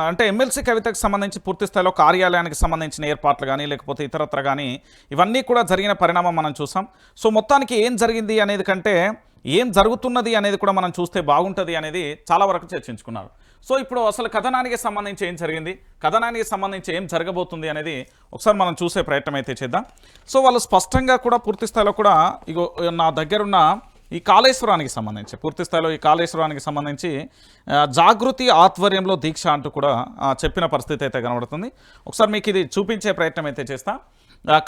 అంటే ఎమ్మెల్సీ కవితకు సంబంధించి పూర్తి స్థాయిలో కార్యాలయానికి సంబంధించిన ఏర్పాట్లు కానీ లేకపోతే ఇతరత్ర కానీ ఇవన్నీ కూడా జరిగిన పరిణామం మనం చూసాం. సో మొత్తానికి ఏం జరిగింది అనేది కంటే ఏం జరుగుతున్నది అనేది కూడా మనం చూస్తే బాగుంటుంది అనేది చాలా వరకు చర్చించుకున్నారు. సో ఇప్పుడు అసలు కథనానికి సంబంధించి ఏం జరిగింది, కథనానికి సంబంధించి ఏం జరగబోతుంది అనేది ఒకసారి మనం చూసే ప్రయత్నం అయితే చేద్దాం. సో వాళ్ళు స్పష్టంగా కూడా పూర్తి స్థాయిలో కూడా ఇగో నా దగ్గరున్న ఈ కాళేశ్వరానికి సంబంధించి పూర్తి స్థాయిలో ఈ కాళేశ్వరానికి సంబంధించి జాగృతి ఆధ్వర్యంలో దీక్ష అంటూ కూడా చెప్పిన పరిస్థితి అయితే కనబడుతుంది. ఒకసారి మీకు ఇది చూపించే ప్రయత్నం అయితే చేస్తా.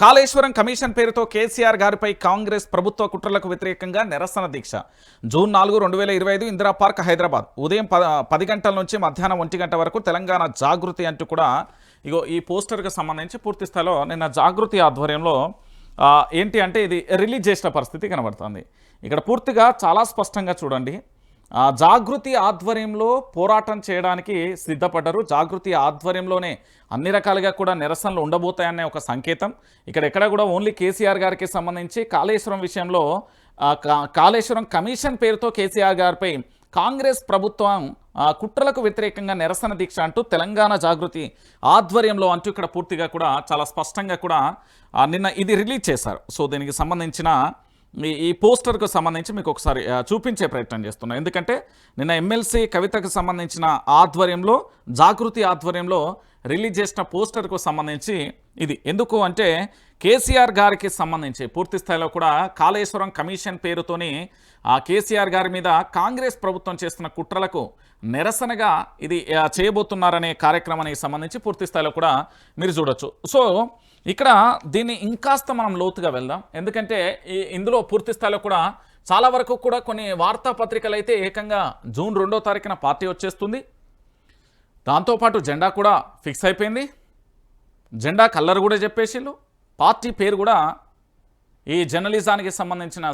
కాళేశ్వరం కమిషన్ పేరుతో కేసీఆర్ గారిపై కాంగ్రెస్ ప్రభుత్వ కుట్రలకు వ్యతిరేకంగా నిరసన దీక్ష. June 4, 2025 Indira park Hyderabad. ఉదయం 10 గంటల నుంచి మధ్యాహ్నం 1 గంట వరకు తెలంగాణ జాగృతి అంటూ కూడా ఇగో ఈ పోస్టర్కి సంబంధించి పూర్తి స్థాయిలో నిన్న జాగృతి ఆధ్వర్యంలో ఏంటి అంటే ఇది రిలీజ్ చేసిన పరిస్థితి కనబడుతుంది. ఇక్కడ పూర్తిగా చాలా స్పష్టంగా చూడండి, జాగృతి ఆధ్వర్యంలో పోరాటం చేయడానికి సిద్ధపడ్డారు. జాగృతి ఆధ్వర్యంలోనే అన్ని రకాలుగా కూడా నిరసనలు ఉండబోతాయనే ఒక సంకేతం. ఇక్కడ ఎక్కడ కూడా ఓన్లీ కేసీఆర్ గారికి సంబంధించి కాళేశ్వరం విషయంలో కాళేశ్వరం కమిషన్ పేరుతో కేసీఆర్ గారిపై కాంగ్రెస్ ప్రభుత్వం కుట్రలకు వ్యతిరేకంగా నిరసన దీక్ష అంటూ తెలంగాణ జాగృతి ఆధ్వర్యంలో అంటూ ఇక్కడ పూర్తిగా కూడా చాలా స్పష్టంగా కూడా నిన్న ఇది రిలీజ్ చేశారు. సో దీనికి సంబంధించిన ఈ పోస్టర్కు సంబంధించి మీకు ఒకసారి చూపించే ప్రయత్నం చేస్తున్నాను. ఎందుకంటే నిన్న ఎమ్మెల్సీ కవితకు సంబంధించిన ఆధ్వర్యంలో జాగృతి ఆధ్వర్యంలో రిలీజ్ చేసిన పోస్టర్కు సంబంధించి ఇది ఎందుకు అంటే కేసీఆర్ గారికి సంబంధించి పూర్తి స్థాయిలో కూడా కాళేశ్వరం కమిషన్ పేరుతోని ఆ కేసీఆర్ గారి మీద కాంగ్రెస్ ప్రభుత్వం చేస్తున్న కుట్రలకు నిరసనగా ఇది చేయబోతున్నారనే కార్యక్రమానికి సంబంధించి పూర్తి స్థాయిలో కూడా మీరు చూడొచ్చు. సో ఇక్కడ దీన్ని ఇంకాస్త మనం లోతుగా వెళ్దాం. ఎందుకంటే ఇందులో పూర్తి స్థాయిలో కూడా చాలా వరకు కూడా కొన్ని వార్తాపత్రికలు అయితే ఏకంగా జూన్ 2వ తారీఖున పార్టీ వచ్చేస్తుంది, దాంతోపాటు జెండా కూడా ఫిక్స్ అయిపోయింది, జెండా కలర్ కూడా చెప్పేసిళ్ళు, పార్టీ పేరు కూడా ఈ జర్నలిజానికి సంబంధించిన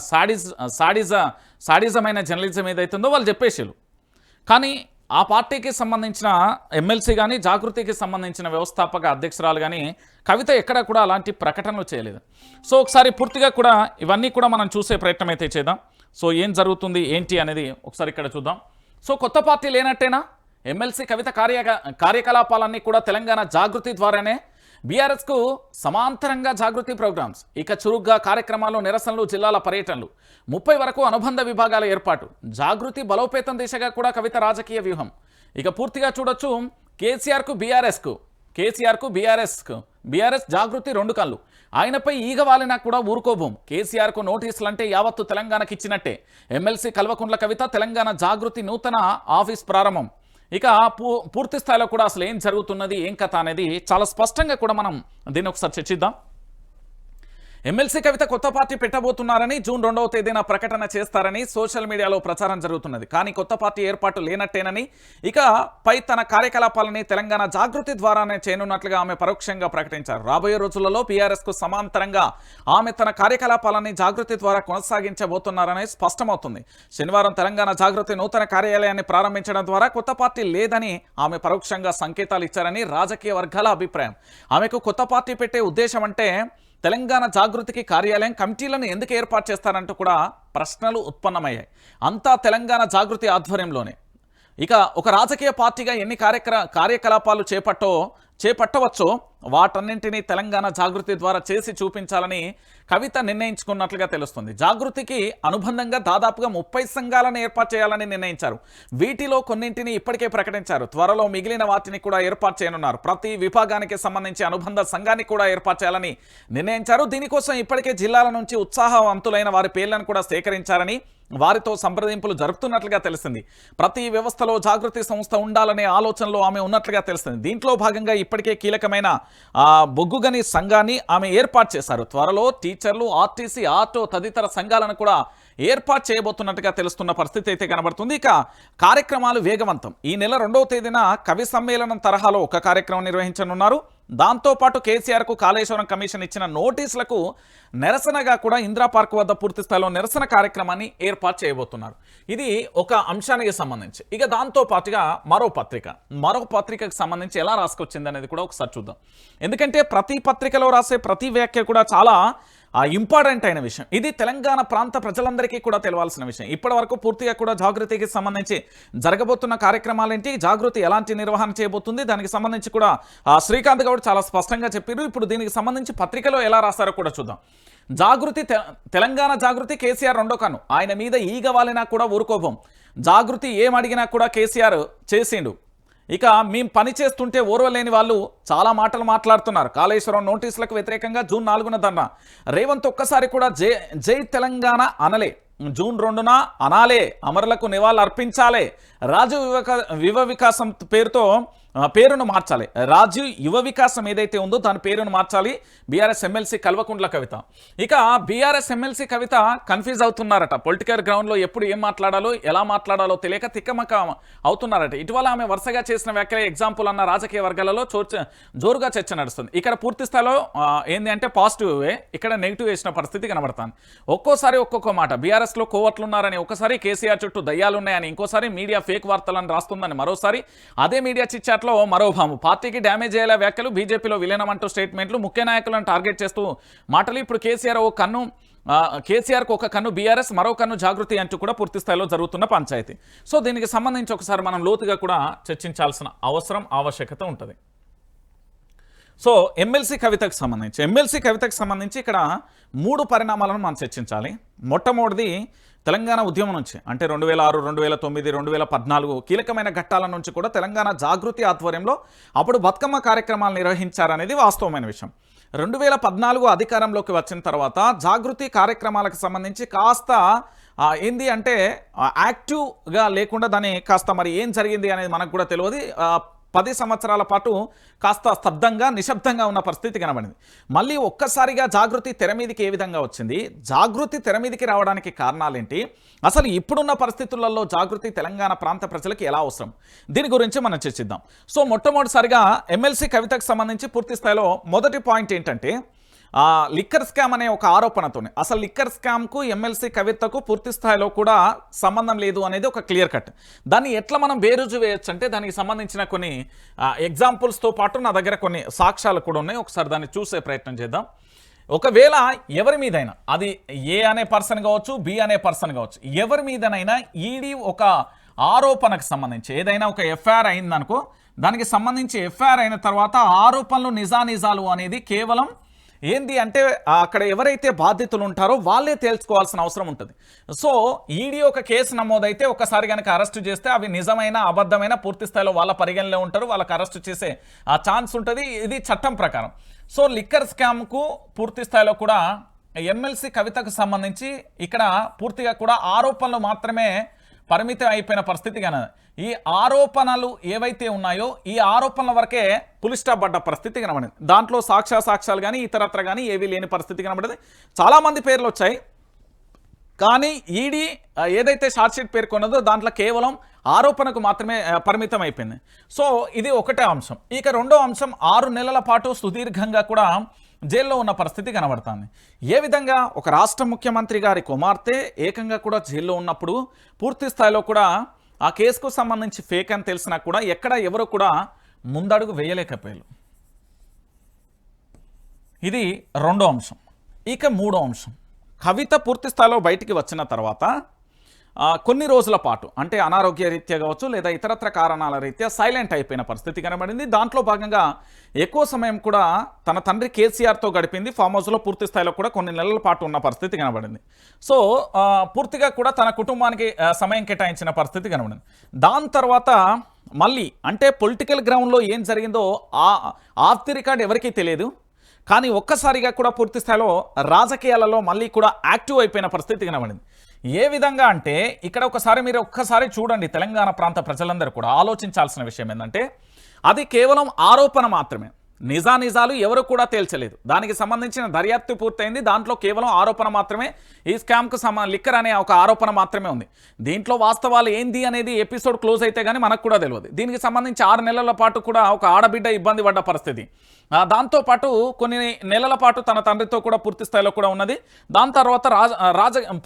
సాడిజమైన జర్నలిజం ఏదైతుందో వాళ్ళు చెప్పేసిళ్ళు. కానీ ఆ పార్టీకి సంబంధించిన ఎమ్మెల్సీ కానీ జాగృతికి సంబంధించిన వ్యవస్థాపక అధ్యక్షురాలు కానీ కవిత ఎక్కడ కూడా అలాంటి ప్రకటనలు చేయలేదు. సో ఒకసారి పూర్తిగా కూడా ఇవన్నీ కూడా మనం చూసే ప్రయత్నం అయితే చేద్దాం. సో ఏం జరుగుతుంది ఏంటి అనేది ఒకసారి ఇక్కడ చూద్దాం. సో కొత్త పార్టీ లేనట్టేనా? ఎమ్మెల్సీ కవిత కార్యకలాపాలన్నీ కూడా తెలంగాణ జాగృతి ద్వారానే. బీఆర్ఎస్కు సమాంతరంగా జాగృతి ప్రోగ్రామ్స్, ఇక చురుగ్గా కార్యక్రమాలు, నిరసనలు, జిల్లాల పర్యటనలు, 30 వరకు అనుబంధ విభాగాల ఏర్పాటు, జాగృతి బలోపేతం దిశగా కూడా కవిత రాజకీయ వ్యూహం. ఇక పూర్తిగా చూడొచ్చు కేసీఆర్కు బీఆర్ఎస్ జాగృతి 2 కళ్ళు. ఆయనపై ఈగ వాలినా కూడా ఊరుకోబోం. కేసీఆర్కు నోటీసులు అంటే యావత్తు తెలంగాణకి ఇచ్చినట్టే. ఎమ్మెల్సీ కల్వకుంట్ల కవిత తెలంగాణ జాగృతి నూతన ఆఫీస్ ప్రారంభం. ఇక పూర్తి స్థాయిలో కూడా అసలు ఏం జరుగుతున్నది, ఏం కథ అనేది చాలా స్పష్టంగా కూడా మనం దీన్ని ఒకసారి చర్చిద్దాం. ఎమ్మెల్సీ కవిత కొత్త పార్టీ పెట్టబోతున్నారని జూన్ 2వ తేదీన ప్రకటన చేస్తారని సోషల్ మీడియాలో ప్రచారం జరుగుతున్నది. కానీ కొత్త పార్టీ ఏర్పాటు లేనట్టేనని, ఇక పై తన కార్యకలాపాలని తెలంగాణ జాగృతి ద్వారానే చేయనున్నట్లుగా ఆమె పరోక్షంగా ప్రకటించారు. రాబోయే రోజులలో బీఆర్ఎస్కు సమాంతరంగా ఆమె తన కార్యకలాపాలని జాగృతి ద్వారా కొనసాగించబోతున్నారని స్పష్టమవుతుంది. శనివారం తెలంగాణ జాగృతి నూతన కార్యాలయాన్ని ప్రారంభించడం ద్వారా కొత్త పార్టీ లేదని ఆమె పరోక్షంగా సంకేతాలు ఇచ్చారని రాజకీయ వర్గాల అభిప్రాయం. ఆమెకు కొత్త పార్టీ పెట్టే ఉద్దేశం అంటే తెలంగాణ జాగృతికి కార్యాలయం, కమిటీలను ఎందుకు ఏర్పాటు చేస్తారంటూ కూడా ప్రశ్నలు ఉత్పన్నమయ్యాయి. అంతా తెలంగాణ జాగృతి ఆధ్వర్యంలోనే. ఇక ఒక రాజకీయ పార్టీగా ఎన్ని కార్యకలాపాలు చేపట్టవచ్చో వాటన్నింటినీ తెలంగాణ జాగృతి ద్వారా చేసి చూపించాలని కవిత నిర్ణయించుకున్నట్లుగా తెలుస్తుంది. జాగృతికి అనుబంధంగా దాదాపుగా 30 సంఘాలను ఏర్పాటు చేయాలని నిర్ణయించారు. వీటిలో కొన్నింటిని ఇప్పటికే ప్రకటించారు. త్వరలో మిగిలిన వాటిని కూడా ఏర్పాటు చేయనున్నారు. ప్రతి విభాగానికి సంబంధించి అనుబంధ సంఘాన్ని కూడా ఏర్పాటు చేయాలని నిర్ణయించారు. దీనికోసం ఇప్పటికే జిల్లాల నుంచి ఉత్సాహవంతులైన వారి పేర్లను కూడా సేకరించారని, వారితో సంప్రదింపులు జరుపుతున్నట్లుగా తెలిసింది. ప్రతి వ్యవస్థలో జాగృతి సంస్థ ఉండాలనే ఆలోచనలో ఆమె ఉన్నట్లుగా తెలుస్తుంది. దీంట్లో భాగంగా ఇప్పటికే కీలకమైన బొగ్గుగని సంఘాన్ని ఆమె ఏర్పాటు చేశారు. త్వరలో టీచర్లు, ఆర్టీసీ, ఆటో తదితర సంఘాలను కూడా ఏర్పాటు చేయబోతున్నట్టుగా తెలుస్తున్న పరిస్థితి అయితే కనబడుతుంది. ఇక కార్యక్రమాలు వేగవంతం. ఈ నెల 2వ తేదీన కవి సమ్మేళనం తరహాలో ఒక కార్యక్రమం నిర్వహించనున్నారు. దాంతోపాటు కేసీఆర్కు కాళేశ్వరం కమిషన్ ఇచ్చిన నోటీసులకు నిరసనగా కూడా ఇందిరా పార్క్ వద్ద పూర్తి స్థాయిలో నిరసన కార్యక్రమాన్ని ఏర్పాటు చేయబోతున్నారు. ఇది ఒక అంశానికి సంబంధించి. ఇక దాంతోపాటుగా మరో పత్రికకు సంబంధించి ఎలా రాసుకొచ్చింది అనేది కూడా ఒకసారి చూద్దాం. ఎందుకంటే ప్రతి పత్రికలో రాసే ప్రతి వ్యాఖ్య కూడా చాలా ఇంపార్టెంట్ అయిన విషయం. ఇది తెలంగాణ ప్రాంత ప్రజలందరికీ కూడా తెలవాల్సిన విషయం. ఇప్పటి వరకు పూర్తిగా కూడా జాగృతికి సంబంధించి జరగబోతున్న కార్యక్రమాలేంటి, జాగృతి ఎలాంటి నిర్వహణ చేయబోతుంది, దానికి సంబంధించి కూడా శ్రీకాంత్ గౌడ్ చాలా స్పష్టంగా చెప్పారు. ఇప్పుడు దీనికి సంబంధించి పత్రికలో ఎలా రాస్తారో కూడా చూద్దాం. జాగృతి తెలంగాణ జాగృతి కేసీఆర్ 2వ కన్ను. ఆయన మీద ఈగ వాలినా కూడా ఊరుకోబోం. జాగృతి ఏమడిగినా కూడా కేసీఆర్ చేసిండు. ఇక మేము పని చేస్తుంటే ఓర్వలేని వాళ్ళు చాలా మాటలు మాట్లాడుతున్నారు. కాళేశ్వరం నోటీసులకు వ్యతిరేకంగా జూన్ 4న ధర్నా. రేవంత్ ఒక్కసారి కూడా జై తెలంగాణ అనలే. జూన్ 2న అనాలే, అమరులకు నివాళులు అర్పించాలే. రాజీవ్ యువ వికాసం పేరును మార్చాలి. రాజీవ్ యువ వికాసం ఏదైతే ఉందో దాని పేరును మార్చాలి. BRS MLC Kalvakuntla Kavitha. ఇక బీఆర్ఎస్ ఎమ్మెల్సీ కవిత కన్ఫ్యూజ్ అవుతున్నారట. పొలిటికల్ గ్రౌండ్లో ఎప్పుడు ఏం మాట్లాడాలో, ఎలా మాట్లాడాలో తెలియక తిక్కమక్క అవుతున్నారట. ఇటీవల ఆమె వరుసగా చేసిన వ్యాఖ్యలే ఎగ్జాంపుల్ అన్న రాజకీయ వర్గాలలో జోరుగా చర్చ నడుస్తుంది. ఇక్కడ పూర్తి స్థాయిలో ఏంది అంటే పాజిటివ్ వే, ఇక్కడ నెగిటివ్ వేసిన పరిస్థితి కనబడుతుంది. ఒక్కోసారి ఒక్కొక్క మాట. బీఆర్ఎస్లో కోవట్లున్నారని ఒకసారి, కేసీఆర్ చుట్టూ దయ్యాలున్నాయని ఇంకోసారి, మీడియా ఫేక్ వార్తలను రాస్తుందని మరోసారి, అదే మీడియా చిట్చాట్లో మరో భాము. పార్టీకి డ్యామేజ్ అయ్యేలా వ్యాఖ్యలు, బీజేపీలో విలీనమంటూ స్టేట్మెంట్లు, ముఖ్య నాయకులను టార్గెట్ చేస్తూ మాటలు. ఇప్పుడు కేసీఆర్కు ఒక కన్ను బీఆర్ఎస్, మరో కన్ను జాగృతి అంటూ కూడా పూర్తి స్థాయిలో జరుగుతున్న పంచాయతీ. సో దీనికి సంబంధించి ఒకసారి మనం లోతుగా కూడా చర్చించాల్సిన ఆవశ్యకత ఉంటుంది. సో ఎమ్మెల్సీ కవితకు సంబంధించి ఇక్కడ 3 పరిణామాలను మనం చర్చించాలి. మొట్టమొదటిది తెలంగాణ ఉద్యమం నుంచి, అంటే 2006, 2009, 2014 కీలకమైన ఘట్టాల నుంచి కూడా తెలంగాణ జాగృతి ఆధ్వర్యంలో అప్పుడు బతుకమ్మ కార్యక్రమాలు నిర్వహించారనేది వాస్తవమైన విషయం. 2014 అధికారంలోకి వచ్చిన తర్వాత జాగృతి కార్యక్రమాలకు సంబంధించి కాస్త ఏంది అంటే యాక్టివ్గా లేకుండా దాన్ని కాస్త మరి ఏం జరిగింది అనేది మనకు కూడా తెలియదు. 10 సంవత్సరాల పాటు కాస్త స్తబ్దంగా నిశ్శబ్దంగా ఉన్న పరిస్థితి కనబడింది. మళ్ళీ ఒక్కసారిగా జాగృతి తెర మీదకి ఏ విధంగా వచ్చింది, జాగృతి తెర మీదకి రావడానికి కారణాలేంటి, అసలు ఇప్పుడున్న పరిస్థితులలో జాగృతి తెలంగాణ ప్రాంత ప్రజలకు ఎలా అవసరం, దీని గురించి మనం చర్చిద్దాం. సో మొట్టమొదటిసారిగా ఎమ్మెల్సీ కవితకు సంబంధించి పూర్తి స్థాయిలో మొదటి పాయింట్ ఏంటంటే లిక్కర్ స్కామ్ అనే ఒక ఆరోపణతోనే, అసలు లిక్కర్ స్కామ్కు ఎమ్మెల్సీ కవితకు పూర్తి స్థాయిలో కూడా సంబంధం లేదు అనేది ఒక క్లియర్ కట్. దాన్ని ఎట్లా మనం బేరుజు వేయొచ్చు అంటే దానికి సంబంధించిన కొన్ని ఎగ్జాంపుల్స్తో పాటు నా దగ్గర కొన్ని సాక్ష్యాలు కూడా ఉన్నాయి. ఒకసారి దాన్ని చూసే ప్రయత్నం చేద్దాం. ఒకవేళ ఎవరి మీదైనా, అది ఏ అనే పర్సన్ కావచ్చు, బి అనే పర్సన్ కావచ్చు, ఎవరి మీదనైనా ఈడీ ఒక ఆరోపణకు సంబంధించి ఏదైనా ఒక ఎఫ్ఐఆర్ అయిందనుకో, దానికి సంబంధించి ఎఫ్ఐఆర్ అయిన తర్వాత ఆరోపణలు నిజానిజాలు అనేది కేవలం ఏంది అంటే అక్కడ ఎవరైతే బాధితులు ఉంటారో వాళ్ళే తేల్చుకోవాల్సిన అవసరం ఉంటుంది. సో ఈడీ ఒక కేసు నమోదైతే ఒకసారి కనుక అరెస్టు చేస్తే అవి నిజమైన అబద్ధమైన పూర్తి స్థాయిలో వాళ్ళ పరిగణలో ఉంటారు, వాళ్ళకి అరెస్టు చేసే ఆ ఛాన్స్ ఉంటుంది. ఇది చట్టం ప్రకారం. సో లిక్కర్ స్కామ్కు పూర్తి స్థాయిలో కూడా ఎమ్మెల్సీ కవితకు సంబంధించి ఇక్కడ పూర్తిగా కూడా ఆరోపణలు మాత్రమే పరిమితం అయిపోయిన పరిస్థితి కనది. ఈ ఆరోపణలు ఏవైతే ఉన్నాయో ఈ ఆరోపణల వరకే పులి స్టాప్ పడ్డ పరిస్థితి కనబడింది. దాంట్లో సాక్ష్యాలు కానీ ఇతరత్ర కానీ ఏవీ లేని పరిస్థితి కనబడింది. చాలామంది పేర్లు వచ్చాయి, కానీ ఈడీ ఏదైతే షార్ట్షీట్ పేర్కొన్నదో దాంట్లో కేవలం ఆరోపణకు మాత్రమే పరిమితం అయిపోయింది. సో ఇది ఒకటే అంశం. ఇక రెండో అంశం, 6 నెలల పాటు సుదీర్ఘంగా కూడా జైల్లో ఉన్న పరిస్థితి కనబడుతుంది. ఏ విధంగా ఒక రాష్ట్ర ముఖ్యమంత్రి గారి కుమార్తె ఏకంగా కూడా జైల్లో ఉన్నప్పుడు పూర్తి స్థాయిలో కూడా ఆ కేసుకు సంబంధించి ఫేక్ అని తెలిసినా కూడా ఎక్కడ ఎవరు కూడా ముందడుగు వేయలేకపోయారు. ఇది రెండో అంశం. ఇక మూడో అంశం, కవిత పూర్తి స్థాయిలో బయటికి వచ్చిన తర్వాత కొన్ని రోజుల పాటు అంటే అనారోగ్య రీత్యా కావచ్చు లేదా ఇతరత్ర కారణాల రీత్యా సైలెంట్ అయిపోయిన పరిస్థితి కనబడింది. దాంట్లో భాగంగా ఎక్కువ సమయం కూడా తన తండ్రి కేసీఆర్తో గడిపింది. ఫామ్ హౌస్లో పూర్తి స్థాయిలో కూడా కొన్ని నెలల పాటు ఉన్న పరిస్థితి కనబడింది. సో పూర్తిగా కూడా తన కుటుంబానికి సమయం కేటాయించిన పరిస్థితి కనబడింది. దాని తర్వాత మళ్ళీ అంటే పొలిటికల్ గ్రౌండ్లో ఏం జరిగిందో ఆఫ్ ది రికార్డ్ ఎవరికీ తెలియదు, కానీ ఒక్కసారిగా కూడా పూర్తి స్థాయిలో రాజకీయాలలో మళ్ళీ కూడా యాక్టివ్ అయిపోయిన పరిస్థితి కనబడింది. ఏ విధంగా అంటే ఇక్కడ మీరు ఒక్కసారి చూడండి, తెలంగాణ ప్రాంత ప్రజలందరూ కూడా ఆలోచించాల్సిన విషయం ఏంటంటే అది కేవలం ఆరోపణ మాత్రమే, నిజానిజాలు ఎవరు కూడా తేల్చలేదు. దానికి సంబంధించిన దర్యాప్తు పూర్తయింది. దాంట్లో కేవలం ఆరోపణ మాత్రమే, ఈ స్కామ్కు లిక్కర్ అనే ఒక ఆరోపణ మాత్రమే ఉంది. దీంట్లో వాస్తవాలు ఏంది అనేది ఎపిసోడ్ క్లోజ్ అయితే కానీ మనకు కూడా తెలియదు. దీనికి సంబంధించి 6 నెలల పాటు కూడా ఒక ఆడబిడ్డ ఇబ్బంది పడ్డ పరిస్థితి, దాంతోపాటు కొన్ని నెలల పాటు తన తండ్రితో కూడా పూర్తి స్థాయిలో కూడా ఉన్నది. దాని తర్వాత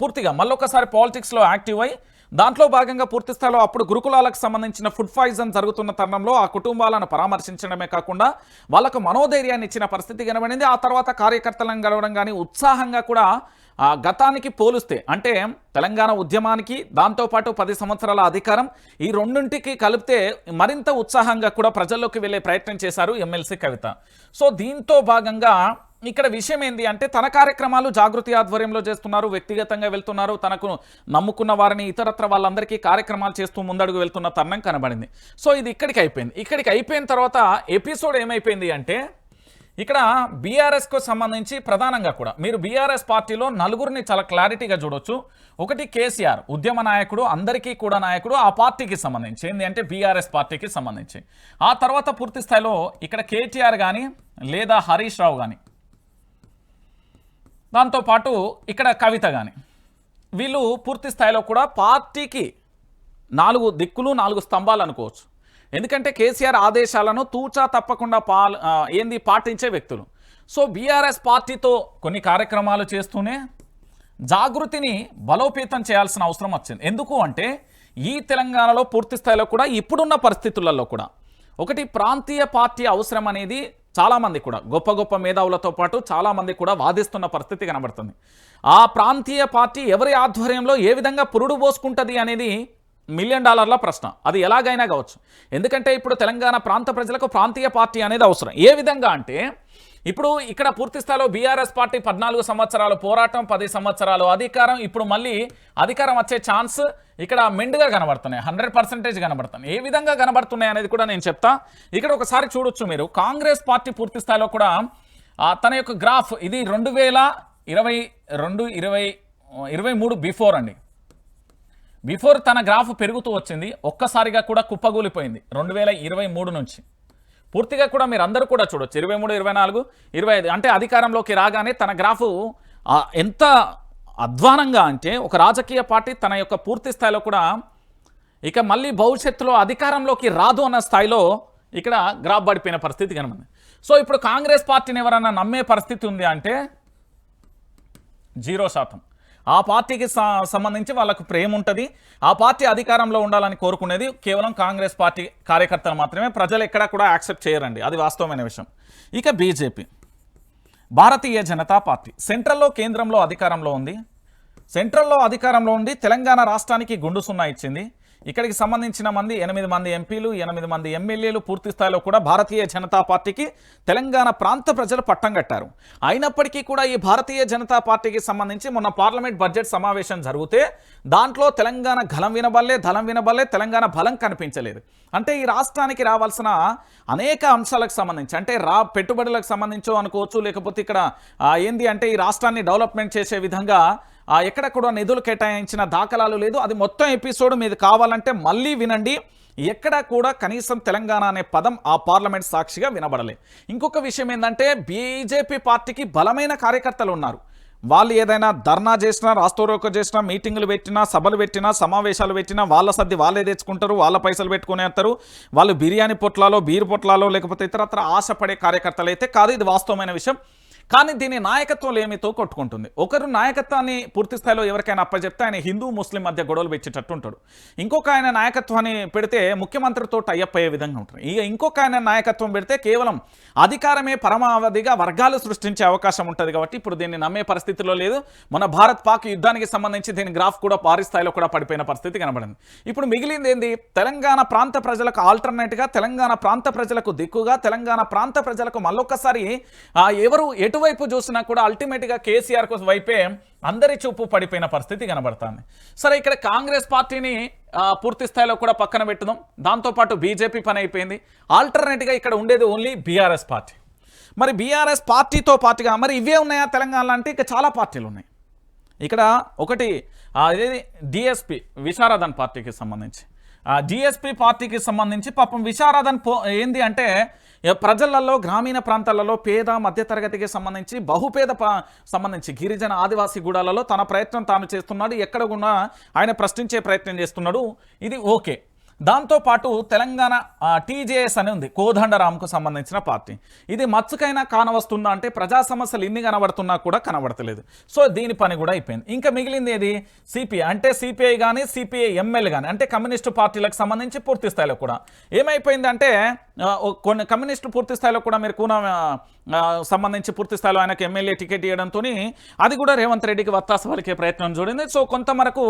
పూర్తిగా మళ్ళొకసారి పాలిటిక్స్లో యాక్టివ్ అయి దాంట్లో భాగంగా పూర్తి స్థాయిలో అప్పుడు గురుకులాలకు సంబంధించిన ఫుడ్ పాయిజన్ జరుగుతున్న తరుణంలో ఆ కుటుంబాలను పరామర్శించడమే కాకుండా వాళ్ళకు మనోధైర్యాన్ని ఇచ్చిన పరిస్థితి కనబడింది. ఆ తర్వాత కార్యకర్తలను కలవడం కానీ ఉత్సాహంగా కూడా గతానికి పోలిస్తే అంటే తెలంగాణ ఉద్యమానికి దాంతోపాటు 10 సంవత్సరాల అధికారం ఈ రెండింటికి కలిపితే మరింత ఉత్సాహంగా కూడా ప్రజల్లోకి వెళ్ళే ప్రయత్నం చేశారు ఎమ్మెల్సీ కవిత. సో దీంతో భాగంగా ఇక్కడ విషయం ఏంది అంటే తన కార్యక్రమాలు జాగృతి ఆధ్వర్యంలో చేస్తున్నారు, వ్యక్తిగతంగా వెళ్తున్నారు, తనకు నమ్ముకున్న వారిని ఇతరత్ర వాళ్ళందరికీ కార్యక్రమాలు చేస్తూ ముందడుగు వెళ్తున్న తరుణం కనబడింది. సో ఇది ఇక్కడికి అయిపోయింది. ఇక్కడికి అయిపోయిన తర్వాత ఎపిసోడ్ ఏమైపోయింది అంటే ఇక్కడ బీఆర్ఎస్కు సంబంధించి ప్రధానంగా కూడా మీరు బీఆర్ఎస్ పార్టీలో నలుగురిని చాలా క్లారిటీగా చూడొచ్చు. ఒకటి కేసీఆర్ ఉద్యమ నాయకుడు, అందరికీ కూడా నాయకుడు, ఆ పార్టీకి సంబంధించి ఏంటి అంటే బీఆర్ఎస్ పార్టీకి సంబంధించి. ఆ తర్వాత పూర్తి స్థాయిలో ఇక్కడ కేటీఆర్ కానీ లేదా హరీష్ రావు కానీ, దాంతోపాటు ఇక్కడ కవిత కానీ, వీళ్ళు పూర్తి స్థాయిలో కూడా పార్టీకి 4 దిక్కులు 4 స్తంభాలు అనుకోవచ్చు. ఎందుకంటే కేసీఆర్ ఆదేశాలను తూచా తప్పకుండా పాటించే వ్యక్తులు. సో బీఆర్ఎస్ పార్టీతో కొన్ని కార్యక్రమాలు చేస్తూనే జాగృతిని బలోపేతం చేయాల్సిన అవసరం వచ్చింది. ఎందుకు అంటే ఈ తెలంగాణలో పూర్తి స్థాయిలో కూడా ఇప్పుడున్న పరిస్థితులలో కూడా ఒకటి ప్రాంతీయ పార్టీ అవసరం అనేది చాలామంది కూడా గొప్ప గొప్ప మేధావులతో పాటు చాలామంది కూడా వాదిస్తున్న పరిస్థితి కనబడుతుంది. ఆ ప్రాంతీయ పార్టీ ఎవరి ఆధ్వర్యంలో ఏ విధంగా పురుడు పోసుకుంటుంది అనేది $1 మిలియన్ ప్రశ్న. అది ఎలాగైనా కావచ్చు. ఎందుకంటే ఇప్పుడు తెలంగాణ ప్రాంత ప్రజలకు ప్రాంతీయ పార్టీ అనేది అవసరం. ఏ విధంగా అంటే ఇప్పుడు ఇక్కడ పూర్తి స్థాయిలో బీఆర్ఎస్ పార్టీ 14 సంవత్సరాలు పోరాటం, 10 సంవత్సరాలు అధికారం, ఇప్పుడు మళ్ళీ అధికారం వచ్చే ఛాన్స్ ఇక్కడ మెండుగా కనబడుతున్నాయి, 100% కనబడుతున్నాయి. ఏ విధంగా కనబడుతున్నాయి అనేది కూడా నేను చెప్తా. ఇక్కడ ఒకసారి చూడొచ్చు మీరు, కాంగ్రెస్ పార్టీ పూర్తి స్థాయిలో కూడా తన యొక్క గ్రాఫ్ ఇది 2022-23 బిఫోర్ అండి. బిఫోర్ తన గ్రాఫ్ పెరుగుతూ వచ్చింది, ఒక్కసారిగా కూడా కుప్పగూలిపోయింది 2023 నుంచి. పూర్తిగా కూడా మీరు అందరూ కూడా చూడొచ్చు 23, 24, 25 అంటే అధికారంలోకి రాగానే తన గ్రాఫు ఎంత అధ్వానంగా అంటే ఒక రాజకీయ పార్టీ తన యొక్క పూర్తి స్థాయిలో కూడా ఇక మళ్ళీ భవిష్యత్తులో అధికారంలోకి రాదు అన్న స్థాయిలో ఇక్కడ గ్రాఫ్ పడిపోయిన పరిస్థితి కనబడింది. సో ఇప్పుడు కాంగ్రెస్ పార్టీని ఎవరన్నా నమ్మే పరిస్థితి ఉంది అంటే 0%. ఆ పార్టీకి సంబంధించి వాళ్ళకు ప్రేమ ఉంటుంది, ఆ పార్టీ అధికారంలో ఉండాలని కోరుకునేది కేవలం కాంగ్రెస్ పార్టీ కార్యకర్తలు మాత్రమే. ప్రజలు ఎక్కడా కూడా యాక్సెప్ట్ చేయరండి, అది వాస్తవమైన విషయం. ఇక బీజేపీ, భారతీయ జనతా పార్టీ సెంట్రల్లో కేంద్రంలో అధికారంలో ఉంది. సెంట్రల్లో అధికారంలో ఉండి తెలంగాణ రాష్ట్రానికి గుండు సున్నా ఇచ్చింది. ఇక్కడికి సంబంధించిన 8 మంది ఎంపీలు, 8 మంది ఎమ్మెల్యేలు పూర్తి స్థాయిలో కూడా భారతీయ జనతా పార్టీకి తెలంగాణ ప్రాంత ప్రజలు పట్టం కట్టారు. అయినప్పటికీ కూడా ఈ భారతీయ జనతా పార్టీకి సంబంధించి మొన్న పార్లమెంట్ బడ్జెట్ సమావేశం జరిగితే దాంట్లో తెలంగాణ ధలం వినబల్లే తెలంగాణ బలం కనిపించలేదు. అంటే ఈ రాష్ట్రానికి రావాల్సిన అనేక అంశాలకు సంబంధించి అంటే పెట్టుబడులకు సంబంధించో అనుకోవచ్చు, లేకపోతే ఇక్కడ ఏంది అంటే ఈ రాష్ట్రాన్ని డెవలప్మెంట్ చేసే విధంగా ఎక్కడ కూడా నిధులు కేటాయించిన దాఖలాలు లేదు. అది మొత్తం ఎపిసోడ్ మీద కావాలంటే మళ్ళీ వినండి. ఎక్కడ కూడా కనీసం తెలంగాణ అనే పదం ఆ పార్లమెంట్ సాక్షిగా వినబడలే. ఇంకొక విషయం ఏంటంటే బీజేపీ పార్టీకి బలమైన కార్యకర్తలు ఉన్నారు. వాళ్ళు ఏదైనా ధర్నా చేసినా, రాస్తారోకో చేసినా, మీటింగులు పెట్టినా, సభలు పెట్టినా, సమావేశాలు పెట్టినా వాళ్ళ సర్ది వాళ్ళే తెచ్చుకుంటారు, వాళ్ళ పైసలు పెట్టుకుని వస్తారు. వాళ్ళు బిర్యానీ పొట్లాలో, బీరు పొట్లాలో లేకపోతే ఇతరత్ర ఆశపడే కార్యకర్తలు అయితే కాదు, ఇది వాస్తవమైన విషయం. కానీ దీని నాయకత్వం ఏమితో కొట్టుకుంటుంది. ఒకరు నాయకత్వాన్ని పూర్తి స్థాయిలో ఎవరికైనా అప్పచెప్తే ఆయన హిందూ ముస్లిం మధ్య గొడవలు పెట్టేటట్టు ఉంటాడు. ఇంకొక ఆయన నాయకత్వాన్ని పెడితే ముఖ్యమంత్రితో టైఅప్ అయ్యే విధంగా ఉంటుంది. ఇంకొక ఆయన నాయకత్వం పెడితే కేవలం అధికారమే పరమావధిగా వర్గాలు సృష్టించే అవకాశం ఉంటుంది. కాబట్టి ఇప్పుడు దీన్ని నమ్మే పరిస్థితిలో లేదు. మన భారత్ పాక్ యుద్ధానికి సంబంధించి దీని గ్రాఫ్ కూడా భారీ స్థాయిలో కూడా పడిపోయిన పరిస్థితి కనబడింది. ఇప్పుడు మిగిలింది ఏంది? తెలంగాణ ప్రాంత ప్రజలకు ఆల్టర్నేట్గా, తెలంగాణ ప్రాంత ప్రజలకు దిక్కుగా, తెలంగాణ ప్రాంత ప్రజలకు మళ్ళొక్కసారి ఎవరు ఎటువైపు చూసినా కూడా అల్టిమేట్గా కేసీఆర్ వైపే అందరి చూపు పడిపోయిన పరిస్థితి కనబడుతుంది. సరే, ఇక్కడ కాంగ్రెస్ పార్టీని పూర్తి స్థాయిలో కూడా పక్కన పెట్టుదాం. దాంతోపాటు బీజేపీ పని అయిపోయింది. ఆల్టర్నేట్గా ఇక్కడ ఉండేది ఓన్లీ బీఆర్ఎస్ పార్టీ. మరి బీఆర్ఎస్ పార్టీతో పాటుగా మరి ఇవే ఉన్నాయా తెలంగాణలో అంటే ఇక చాలా పార్టీలు ఉన్నాయి. ఇక్కడ ఒకటి అదేది డిఎస్పి విశారదన్ పార్టీకి సంబంధించి, డిఎస్పి పార్టీకి సంబంధించి పాపం విశారదన్ ఏంది అంటే ప్రజలలో, గ్రామీణ ప్రాంతాలలో పేద మధ్యతరగతికి సంబంధించి, బహుపేద సంబంధించి గిరిజన ఆదివాసీ గూడాలలో తన ప్రయత్నం తాను చేస్తున్నాడు. ఎక్కడ కూడా ఆయన ప్రశ్నించే ప్రయత్నం చేస్తున్నాడు. ఇది ఓకే. దాంతోపాటు తెలంగాణ టీజేఎస్ అని ఉంది, కోదండరాంకు సంబంధించిన పార్టీ. ఇది మచ్చుకైనా కానవస్తుందా అంటే ప్రజా సమస్యలు ఇన్ని కనబడుతున్నా కూడా కనబడతలేదు. సో దీని పని కూడా అయిపోయింది. ఇంకా మిగిలింది ఏది? సిపిఐ. అంటే సిపిఐ కానీ సిపిఐ ఎంఎల్ కానీ అంటే కమ్యూనిస్టు పార్టీలకు సంబంధించి పూర్తి స్థాయిలో కూడా ఏమైపోయిందంటే కొన్ని కమ్యూనిస్టు పూర్తి స్థాయిలో కూడా మీరు కూన సంబంధించి పూర్తి స్థాయిలో ఆయనకు ఎమ్మెల్యే టికెట్ ఇవ్వడంతో అది కూడా రేవంత్ రెడ్డికి వత్తాస పలికే ప్రయత్నం చూడింది. సో కొంతవరకు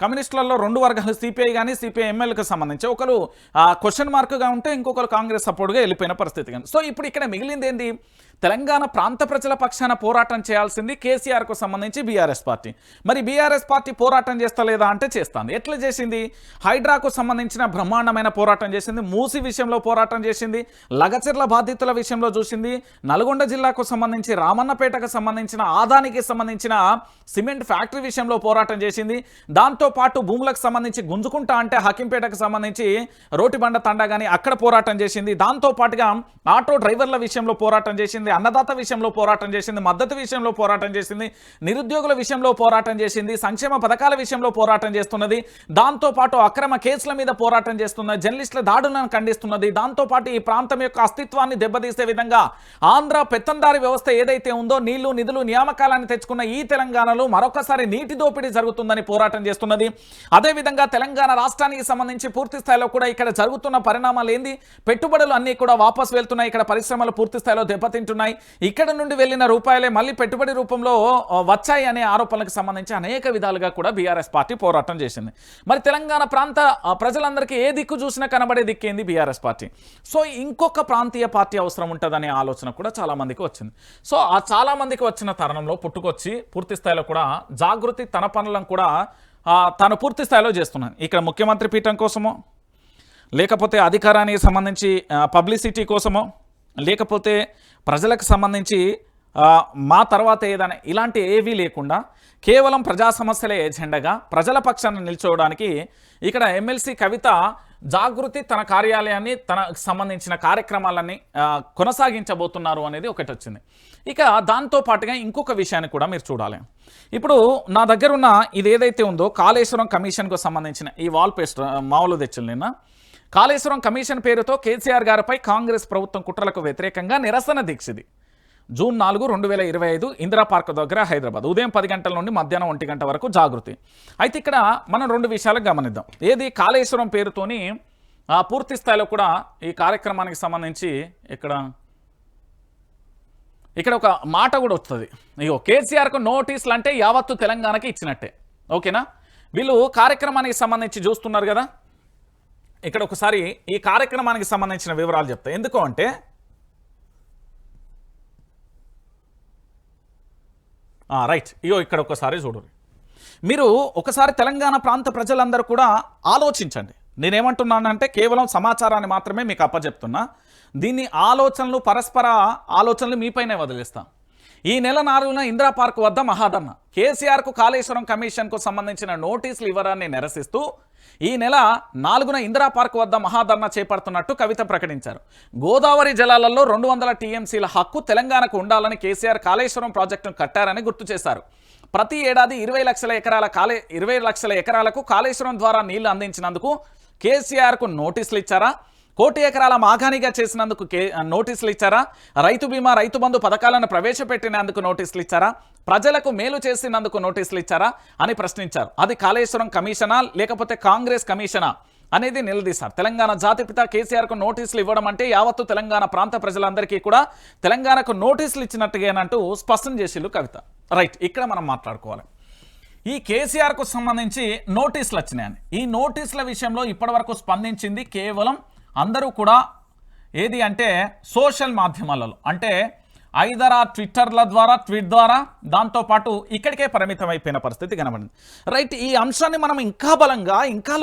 కమ్యూనిస్టులలో 2 వర్గాలు, సిపిఐ కానీ సిపిఐ ఎంఎల్కి సంబంధించి ఒకరు క్వశ్చన్ మార్క్గా ఉంటే ఇంకొకరు కాంగ్రెస్ సపోర్ట్గా వెళ్ళిపోయిన పరిస్థితి. కానీ సో ఇప్పుడు ఇక్కడ మిగిలింది ఏంది? తెలంగాణ ప్రాంత ప్రజల పక్షాన పోరాటం చేయాల్సింది కేసీఆర్కు సంబంధించి బీఆర్ఎస్ పార్టీ. మరి బీఆర్ఎస్ పార్టీ పోరాటం చేస్తలేదా అంటే చేస్తుంది. ఎట్లా చేసింది? హైడ్రాకు సంబంధించిన బ్రహ్మాండమైన పోరాటం చేసింది, మూసి విషయంలో పోరాటం చేసింది, లగచర్ల బాధితుల విషయంలో చూసింది, నల్గొండ జిల్లాకు సంబంధించి రామన్నపేటకు సంబంధించిన ఆదానికి సంబంధించిన సిమెంట్ ఫ్యాక్టరీ విషయంలో పోరాటం చేసింది. దాంతోపాటు భూములకు సంబంధించి గుంజుకుంట అంటే హకింపేటకు సంబంధించి రోటిబండ తండా కానీ అక్కడ పోరాటం చేసింది. దాంతోపాటుగా ఆటో డ్రైవర్ల విషయంలో పోరాటం చేసింది, అన్నదాత విషయంలో పోరాటం చేసింది, మద్దతు విషయంలో పోరాటం చేసింది, నిరుద్యోగుల విషయంలో పోరాటం చేసింది, సంక్షేమ పథకాల విషయంలో పోరాటం చేస్తున్నది, దాంతోపాటు అక్రమ కేసుల మీద పోరాటం చేస్తున్నది, జర్నలిస్టుల దాడులను ఖండిస్తున్నది, దాంతోపాటు ఈ ప్రాంతం యొక్క అస్తిత్వాన్ని దెబ్బతీసే విధంగా ఆంధ్ర పెత్తందారి వ్యవస్థ ఏదైతే ఉందో నీళ్లు నిధులు నియామకాలను తెచ్చుకున్న ఈ తెలంగాణలో మరొకసారి నీటి దోపిడీ జరుగుతుందని పోరాటం చేస్తున్నది. అదేవిధంగా తెలంగాణ రాష్ట్రానికి సంబంధించి పూర్తి స్థాయిలో కూడా ఇక్కడ జరుగుతున్న పరిణామాలు ఏంది? పెట్టుబడులు అన్నీ కూడా వాపస్ వెళ్తున్నాయి, ఇక్కడ పరిశ్రమలు పూర్తి స్థాయిలో దెబ్బతింటున్నాయి, ఇక్కడ నుండి వెళ్ళిన రూపాయలే మళ్ళీ పెట్టుబడి రూపంలో వచ్చాయి అనే ఆరోపణలకు సంబంధించి అనేక విధాలుగా కూడా బీఆర్ఎస్ పార్టీ పోరాటం చేసింది. మరి తెలంగాణ ప్రాంత ప్రజలందరికీ ఏ దిక్కు చూసినా కనబడే దిక్కేంది? BRS party. సో ఇంకొక ప్రాంతీయ పార్టీ అవసరం ఉంటుందనే ఆలోచన కూడా చాలా మందికి వచ్చింది. సో ఆ చాలా మందికి వచ్చిన తరుణంలో పుట్టుకొచ్చి పూర్తి స్థాయిలో కూడా జాగృతి తన పనులను కూడా తాను పూర్తి స్థాయిలో చేస్తున్నాను. ఇక్కడ ముఖ్యమంత్రి పీఠం కోసమో, లేకపోతే అధికారానికి సంబంధించి పబ్లిసిటీ కోసమో, లేకపోతే ప్రజలకు సంబంధించి మా తర్వాత ఏదైనా ఇలాంటి ఏవీ లేకుండా కేవలం ప్రజా సమస్యలే ఎజెండాగా ప్రజల పక్షాన నిల్చోవడానికి ఇక్కడ ఎమ్మెల్సీ కవిత జాగృతి తన కార్యాలయాన్ని తనకు సంబంధించిన కార్యక్రమాలన్నీ కొనసాగించబోతున్నారు అనేది ఒకటి వచ్చింది. ఇక దాంతో పాటుగా ఇంకొక విషయాన్ని కూడా మీరు చూడాలి. ఇప్పుడు నా దగ్గర ఉన్న ఇది ఏదైతే ఉందో కాళేశ్వరం కమిషన్కు సంబంధించిన ఈ వాల్ పేస్టర్ మామూలు తెచ్చింది నిన్న. కాళేశ్వరం కమిషన్ పేరుతో కేసీఆర్ గారిపై కాంగ్రెస్ ప్రభుత్వం కుట్రలకు వ్యతిరేకంగా నిరసన దీక్షది జూన్ 4, 2025 ఇందిరా పార్క్ దగ్గర హైదరాబాద్ ఉదయం 10 గంటల నుండి మధ్యాహ్నం 1 గంట వరకు జాగృతి. అయితే ఇక్కడ మనం 2 విషయాలు గమనిద్దాం. ఏది కాళేశ్వరం పేరుతోని పూర్తి స్థాయిలో కూడా ఈ కార్యక్రమానికి సంబంధించి ఇక్కడ ఒక మాట కూడా వస్తుంది. ఇగో కేసీఆర్కు నోటీసులు అంటే యావత్తు తెలంగాణకి ఇచ్చినట్టే. ఓకేనా? వీళ్ళు కార్యక్రమానికి సంబంధించి చూస్తున్నారు కదా. ఇక్కడ ఒకసారి ఈ కార్యక్రమానికి సంబంధించిన వివరాలు చెప్తా. ఎందుకు అంటే రైట్, ఇగో ఇక్కడ ఒకసారి చూడండి. మీరు ఒకసారి తెలంగాణ ప్రాంత ప్రజలందరూ కూడా ఆలోచించండి. నేనేమంటున్నానంటే కేవలం సమాచారాన్ని మాత్రమే మీకు అప్పచెప్తున్నా. దీన్ని ఆలోచనలు పరస్పర ఆలోచనలు మీపైనే వదిలేస్తాం. ఈ నెల 4న ఇందిరా పార్క్ వద్ద మహాధర్ణ. కేసీఆర్కు కాళేశ్వరం కమిషన్కు సంబంధించిన నోటీసులు ఇవ్వడాన్ని నిరసిస్తూ ఈ నెల 4న ఇందిరా పార్క్ వద్ద మహాధర్ణ చేపడుతున్నట్టు కవిత ప్రకటించారు. గోదావరి జలాలలో 200 టీఎంసీల హక్కు తెలంగాణకు ఉండాలని కేసీఆర్ కాళేశ్వరం ప్రాజెక్టును కట్టారని గుర్తు చేశారు. ప్రతి ఏడాది 20 లక్షల ఎకరాలకు కాళేశ్వరం ద్వారా నీళ్లు అందించినందుకు కేసీఆర్కు నోటీసులు ఇచ్చారా? 1 కోటి ఎకరాల మాగాణిగా చేసినందుకు నోటీసులు ఇచ్చారా? రైతు బీమా, రైతు బంధు పథకాలను ప్రవేశపెట్టినందుకు నోటీసులు ఇచ్చారా? ప్రజలకు మేలు చేసినందుకు నోటీసులు ఇచ్చారా అని ప్రశ్నించారు. అది కాళేశ్వరం కమిషనా లేకపోతే కాంగ్రెస్ కమిషనా అనేది నిలదీశారు. తెలంగాణ జాతిపిత కేసీఆర్కు నోటీసులు ఇవ్వడం అంటే యావత్తు తెలంగాణ ప్రాంత ప్రజలందరికీ కూడా తెలంగాణకు నోటీసులు ఇచ్చినట్టుగానంటూ స్పష్టం చేసిళ్ళు కవిత. రైట్, ఇక్కడ మనం మాట్లాడుకోవాలి. ఈ కేసీఆర్కు సంబంధించి నోటీసులు వచ్చినాయని, ఈ నోటీసుల విషయంలో ఇప్పటివరకు స్పందించింది కేవలం అందరూ కూడా ఏది అంటే సోషల్ మాధ్యమాలలో, అంటే ఐదర్ ట్విట్టర్ల ద్వారా, ట్వీట్ ద్వారా, దాంతోపాటు ఇక్కడికే పరిమితం అయిపోయిన పరిస్థితి కనబడింది. రైట్, ఈ అంశాన్ని మనం ఇంకా బలంగా, ఇంకా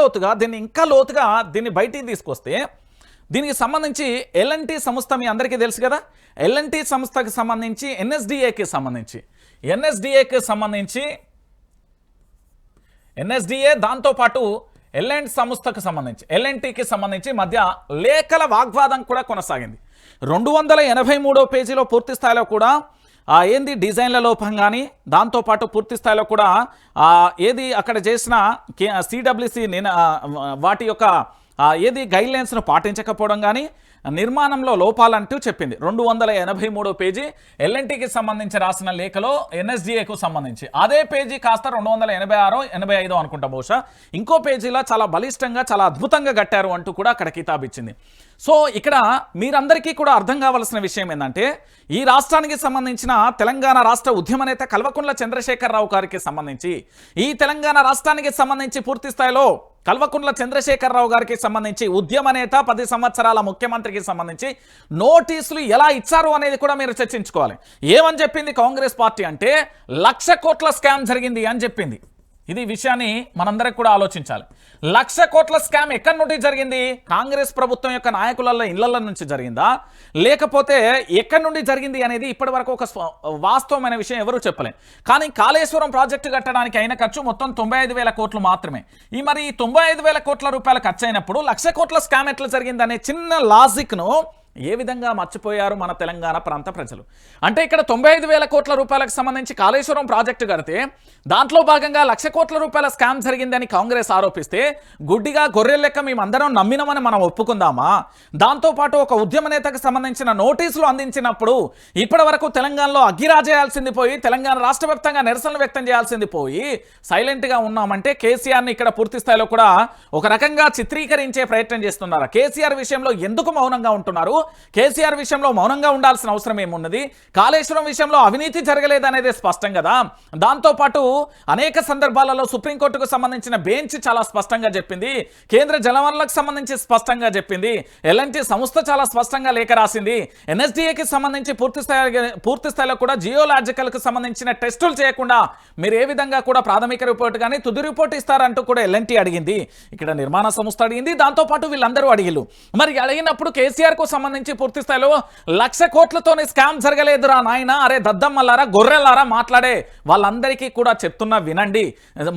లోతుగా దీన్ని బయటికి తీసుకొస్తే దీనికి సంబంధించి ఎల్ఎన్టీ సంస్థ మీ అందరికీ తెలుసు కదా. ఎల్ఎన్టీ సంస్థకి సంబంధించి ఎన్ఎస్డిఏ దాంతోపాటు ఎల్ఎన్టీకి సంబంధించి మధ్య లేఖల వాగ్వాదం కూడా కొనసాగింది. 283వ పేజీలో పూర్తి స్థాయిలో కూడా ఏంది డిజైన్ల లోపం కానీ, దాంతోపాటు పూర్తి స్థాయిలో కూడా ఏది అక్కడ చేసిన సిడబ్ల్యూసి వాటి యొక్క ఏది గైడ్లైన్స్ను పాటించకపోవడం కానీ, నిర్మాణంలో లోపాలంటూ చెప్పింది. 283వ పేజీ ఎల్ఎన్టీకి సంబంధించి రాసిన లేఖలో ఎన్ఎస్డిఏకు సంబంధించి అదే పేజీ కాస్త 286, 85 అనుకుంటా బహుశా ఇంకో పేజీలో చాలా బలిష్టంగా, చాలా అద్భుతంగా కట్టారు అంటూ కూడా అక్కడ కితాబ్ ఇచ్చింది. సో ఇక్కడ మీరందరికీ కూడా అర్థం కావాల్సిన విషయం ఏంటంటే, ఈ రాష్ట్రానికి సంబంధించిన తెలంగాణ రాష్ట్ర ఉద్యమ నేత కల్వకుంట్ల చంద్రశేఖరరావు గారికి సంబంధించి, ఈ తెలంగాణ రాష్ట్రానికి సంబంధించి పూర్తి స్థాయిలో కల్వకుంట్ల చంద్రశేఖరరావు గారికి సంబంధించి ఉద్యమ నేత 10 సంవత్సరాల ముఖ్యమంత్రికి సంబంధించి నోటీసులు ఎలా ఇచ్చారు అనేది కూడా మీరు చర్చించుకోవాలి. ఏమని చెప్పింది కాంగ్రెస్ పార్టీ అంటే 1,00,000 కోట్ల స్కామ్ జరిగింది అని చెప్పింది. ఇది విషయాన్ని మనందరికి కూడా ఆలోచించాలి. 1,00,000 కోట్ల స్కామ్ ఎక్కడి నుండి జరిగింది? కాంగ్రెస్ ప్రభుత్వం యొక్క నాయకుల ఇళ్ల నుంచి జరిగిందా, లేకపోతే ఎక్కడి నుండి జరిగింది అనేది ఇప్పటి వరకు ఒక వాస్తవమైన విషయం ఎవరూ చెప్పలేం. కానీ కాళేశ్వరం ప్రాజెక్టు కట్టడానికి అయిన ఖర్చు మొత్తం 95,000 కోట్లు మాత్రమే. ఈ 95,000 కోట్ల రూపాయలు ఖర్చు అయినప్పుడు 1,00,000 కోట్ల స్కామ్ ఎట్లా జరిగింది అనే చిన్న లాజిక్ను ఏ విధంగా మర్చిపోయారు మన తెలంగాణ ప్రాంత ప్రజలు. అంటే ఇక్కడ 95,000 కోట్ల రూపాయలకు సంబంధించి కాళేశ్వరం ప్రాజెక్టు కడితే దాంట్లో భాగంగా 1,00,000 కోట్ల రూపాయల స్కామ్ జరిగిందని కాంగ్రెస్ ఆరోపిస్తే గుడ్డిగా గొర్రెల లెక్క మేమందరం నమ్మినమని మనం ఒప్పుకుందామా? దాంతోపాటు ఒక ఉద్యమ నేతకు సంబంధించిన నోటీసులు అందించినప్పుడు ఇప్పటి వరకు తెలంగాణలో అగ్గిరాజేయాల్సింది పోయి, తెలంగాణ రాష్ట్ర వ్యాప్తంగా నిరసనలు వ్యక్తం చేయాల్సింది పోయి సైలెంట్గా ఉన్నామంటే కేసీఆర్ని ఇక్కడ పూర్తి స్థాయిలో కూడా ఒక రకంగా చిత్రీకరించే ప్రయత్నం చేస్తున్నారు. కేసీఆర్ విషయంలో ఎందుకు మౌనంగా ఉంటున్నారు? కేసీఆర్ విషయంలో మౌనంగా ఉండాల్సిన అవసరం ఏమున్నది? కాళేశ్వరం విషయంలో అవినీతి జరగలేదనేది స్పష్టం కదా. దాంతోపాటు అనేక సందర్భాలలో సుప్రీంకోర్టుకు సంబంధించిన బెంచ్ చాలా స్పష్టంగా చెప్పింది, కేంద్ర జలవనరులకు సంబంధించి స్పష్టంగా చెప్పింది, ఎల్ఎన్టీ సంస్థ చాలా స్పష్టంగా లేఖ రాసింది, ఎన్ఎస్డిఏకి సంబంధించి పూర్తి స్థాయిలో కూడా జియోలాజికల్కి సంబంధించిన టెస్టులు చేయకుండా మీరు ఏ విధంగా కూడా ప్రాథమిక రిపోర్ట్ కానీ తుది రిపోర్ట్ ఇస్తారంటూ కూడా ఎల్ఎన్టీ అడిగింది, ఇక్కడ నిర్మాణ సంస్థ అడిగింది, దాంతోపాటు వీళ్ళందరూ అడిగిలు. మరి అడిగినప్పుడు కేసీఆర్కు సంబంధించి సంబంధించి పూర్తి స్థాయిలో 1,00,000 కోట్లతోనే స్కామ్ జరగలేదురా నాయన, అరే దద్దమ్మలారా గొర్రెలారా మాట్లాడే వాళ్ళందరికీ కూడా చెప్తున్నా వినండి.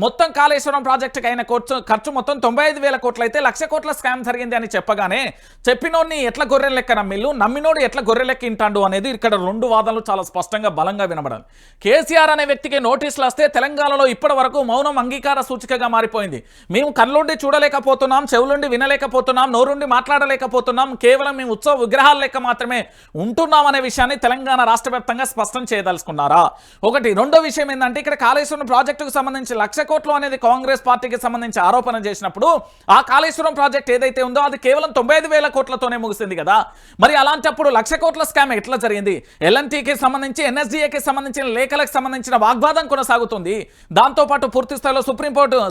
మొత్తం కాళేశ్వరం ప్రాజెక్టుకి అయిన ఖర్చు మొత్తం 95,000 కోట్లు అయితే 1,00,000 కోట్ల స్కామ్ జరిగింది అని చెప్పగానే చెప్పినోడిని ఎట్లా గొర్రె లెక్క నమ్మినోడు ఎట్లా గొర్రె లెక్క ఇంటాడు అనేది ఇక్కడ రెండు వాదనలు చాలా స్పష్టంగా బలంగా వినబడాలి. కేసీఆర్ అనే వ్యక్తికి నోటీసులు వస్తే తెలంగాణలో ఇప్పటి వరకు మౌనం అంగీకార సూచికగా మారిపోయింది. మేము కళ్ళుండి చూడలేకపోతున్నాం, చెవులుండి వినలేకపోతున్నాం, నోరుండి మాట్లాడలేకపోతున్నాం, కేవలం మేము ఉత్సవ విగ్రహాల లెక్క మాత్రమే ఉంటున్నాం అనే విషయాన్ని తెలంగాణ రాష్ట్ర వ్యాప్తంగా స్పష్టం చేయదలుచుకున్నారా? ఒకటి. రెండో విషయం ఏంటంటే ఇక్కడ కాళేశ్వరం ప్రాజెక్టుకు సంబంధించి 1,00,000 కోట్లు అనేది కాంగ్రెస్ పార్టీకి సంబంధించి ఆరోపణ చేసినప్పుడు ఆ కాళేశ్వరం ప్రాజెక్ట్ ఏదైతే ఉందో అది కేవలం 95,000 కోట్లతోనే ముగిసింది కదా. మరి అలాంటప్పుడు 1,00,000 కోట్ల స్కామ్ ఎట్లా జరిగింది? ఎల్ఎన్టీకి సంబంధించి ఎన్ఎస్డిఏకి సంబంధించిన లేఖలకు సంబంధించిన వాగ్వాదం కొనసాగుతుంది. దాంతోపాటు పూర్తి స్థాయిలో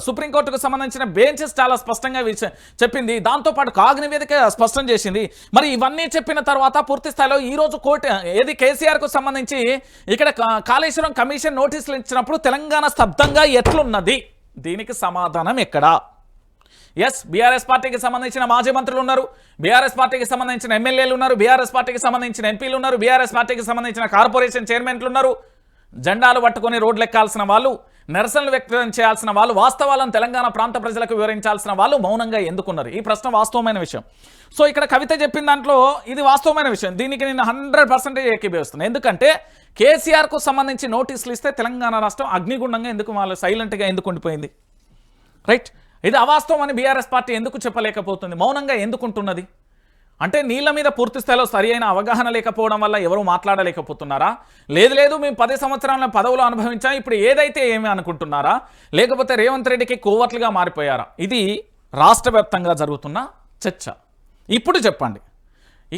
సుప్రీంకోర్టుకు సంబంధించిన బెంచెస్ చాలా స్పష్టంగా చెప్పింది. దాంతోపాటు కాగ్ నివేదిక స్పష్టం చేసింది. మరి ఇవన్నీ చెప్పిన తర్వాత పూర్తి స్థాయిలో ఈ రోజు కోర్టు ఏది కేసీఆర్ కు సంబంధించి ఇక్కడ కాళేశ్వరం కమిషన్ నోటీసులు ఇచ్చినప్పుడు తెలంగాణ స్తబ్దంగా ఎట్లున్నది? దీనికి సమాధానం ఎక్కడా? ఎస్, బీఆర్ఎస్ పార్టీకి సంబంధించిన మాజీ మంత్రులు ఉన్నారు, బీఆర్ఎస్ పార్టీకి సంబంధించిన ఎమ్మెల్యేలు ఉన్నారు, బీఆర్ఎస్ పార్టీకి సంబంధించిన ఎంపీలు ఉన్నారు, బీఆర్ఎస్ పార్టీకి సంబంధించిన కార్పొరేషన్ చైర్మన్లు ఉన్నారు. జెండాలు పట్టుకొని రోడ్లు ఎక్కాల్సిన వాళ్ళు, నిరసనలు వ్యక్తం చేయాల్సిన వాళ్ళు, వాస్తవాలను తెలంగాణ ప్రాంత ప్రజలకు వివరించాల్సిన వాళ్ళు మౌనంగా ఎందుకున్నారు? ఈ ప్రశ్న వాస్తవమైన విషయం. సో ఇక్కడ కవిత చెప్పిన దాంట్లో ఇది వాస్తవమైన విషయం. దీనికి నేను 100% ఏకీభవిస్తున్నాను. ఎందుకంటే కేసీఆర్కు సంబంధించి నోటీసులు ఇస్తే తెలంగాణ రాష్ట్రం అగ్నిగుండంగా ఎందుకు వాళ్ళు సైలెంట్గా ఎందుకు ఉండిపోయింది? రైట్, ఇది అవాస్తవం అని బీఆర్ఎస్ పార్టీ ఎందుకు చెప్పలేకపోతుంది? మౌనంగా ఎందుకుంటున్నది? అంటే నీళ్ళ మీద పూర్తి స్థాయిలో సరి అయిన అవగాహన లేకపోవడం వల్ల ఎవరు మాట్లాడలేకపోతున్నారా? లేదు మేము 10 సంవత్సరాల పదవులు అనుభవించాం, ఇప్పుడు ఏదైతే ఏమి అనుకుంటున్నారా? లేకపోతే రేవంత్ రెడ్డికి కోవట్లుగా మారిపోయారా? ఇది రాష్ట్ర వ్యాప్తంగా జరుగుతున్న చర్చ. ఇప్పుడు చెప్పండి,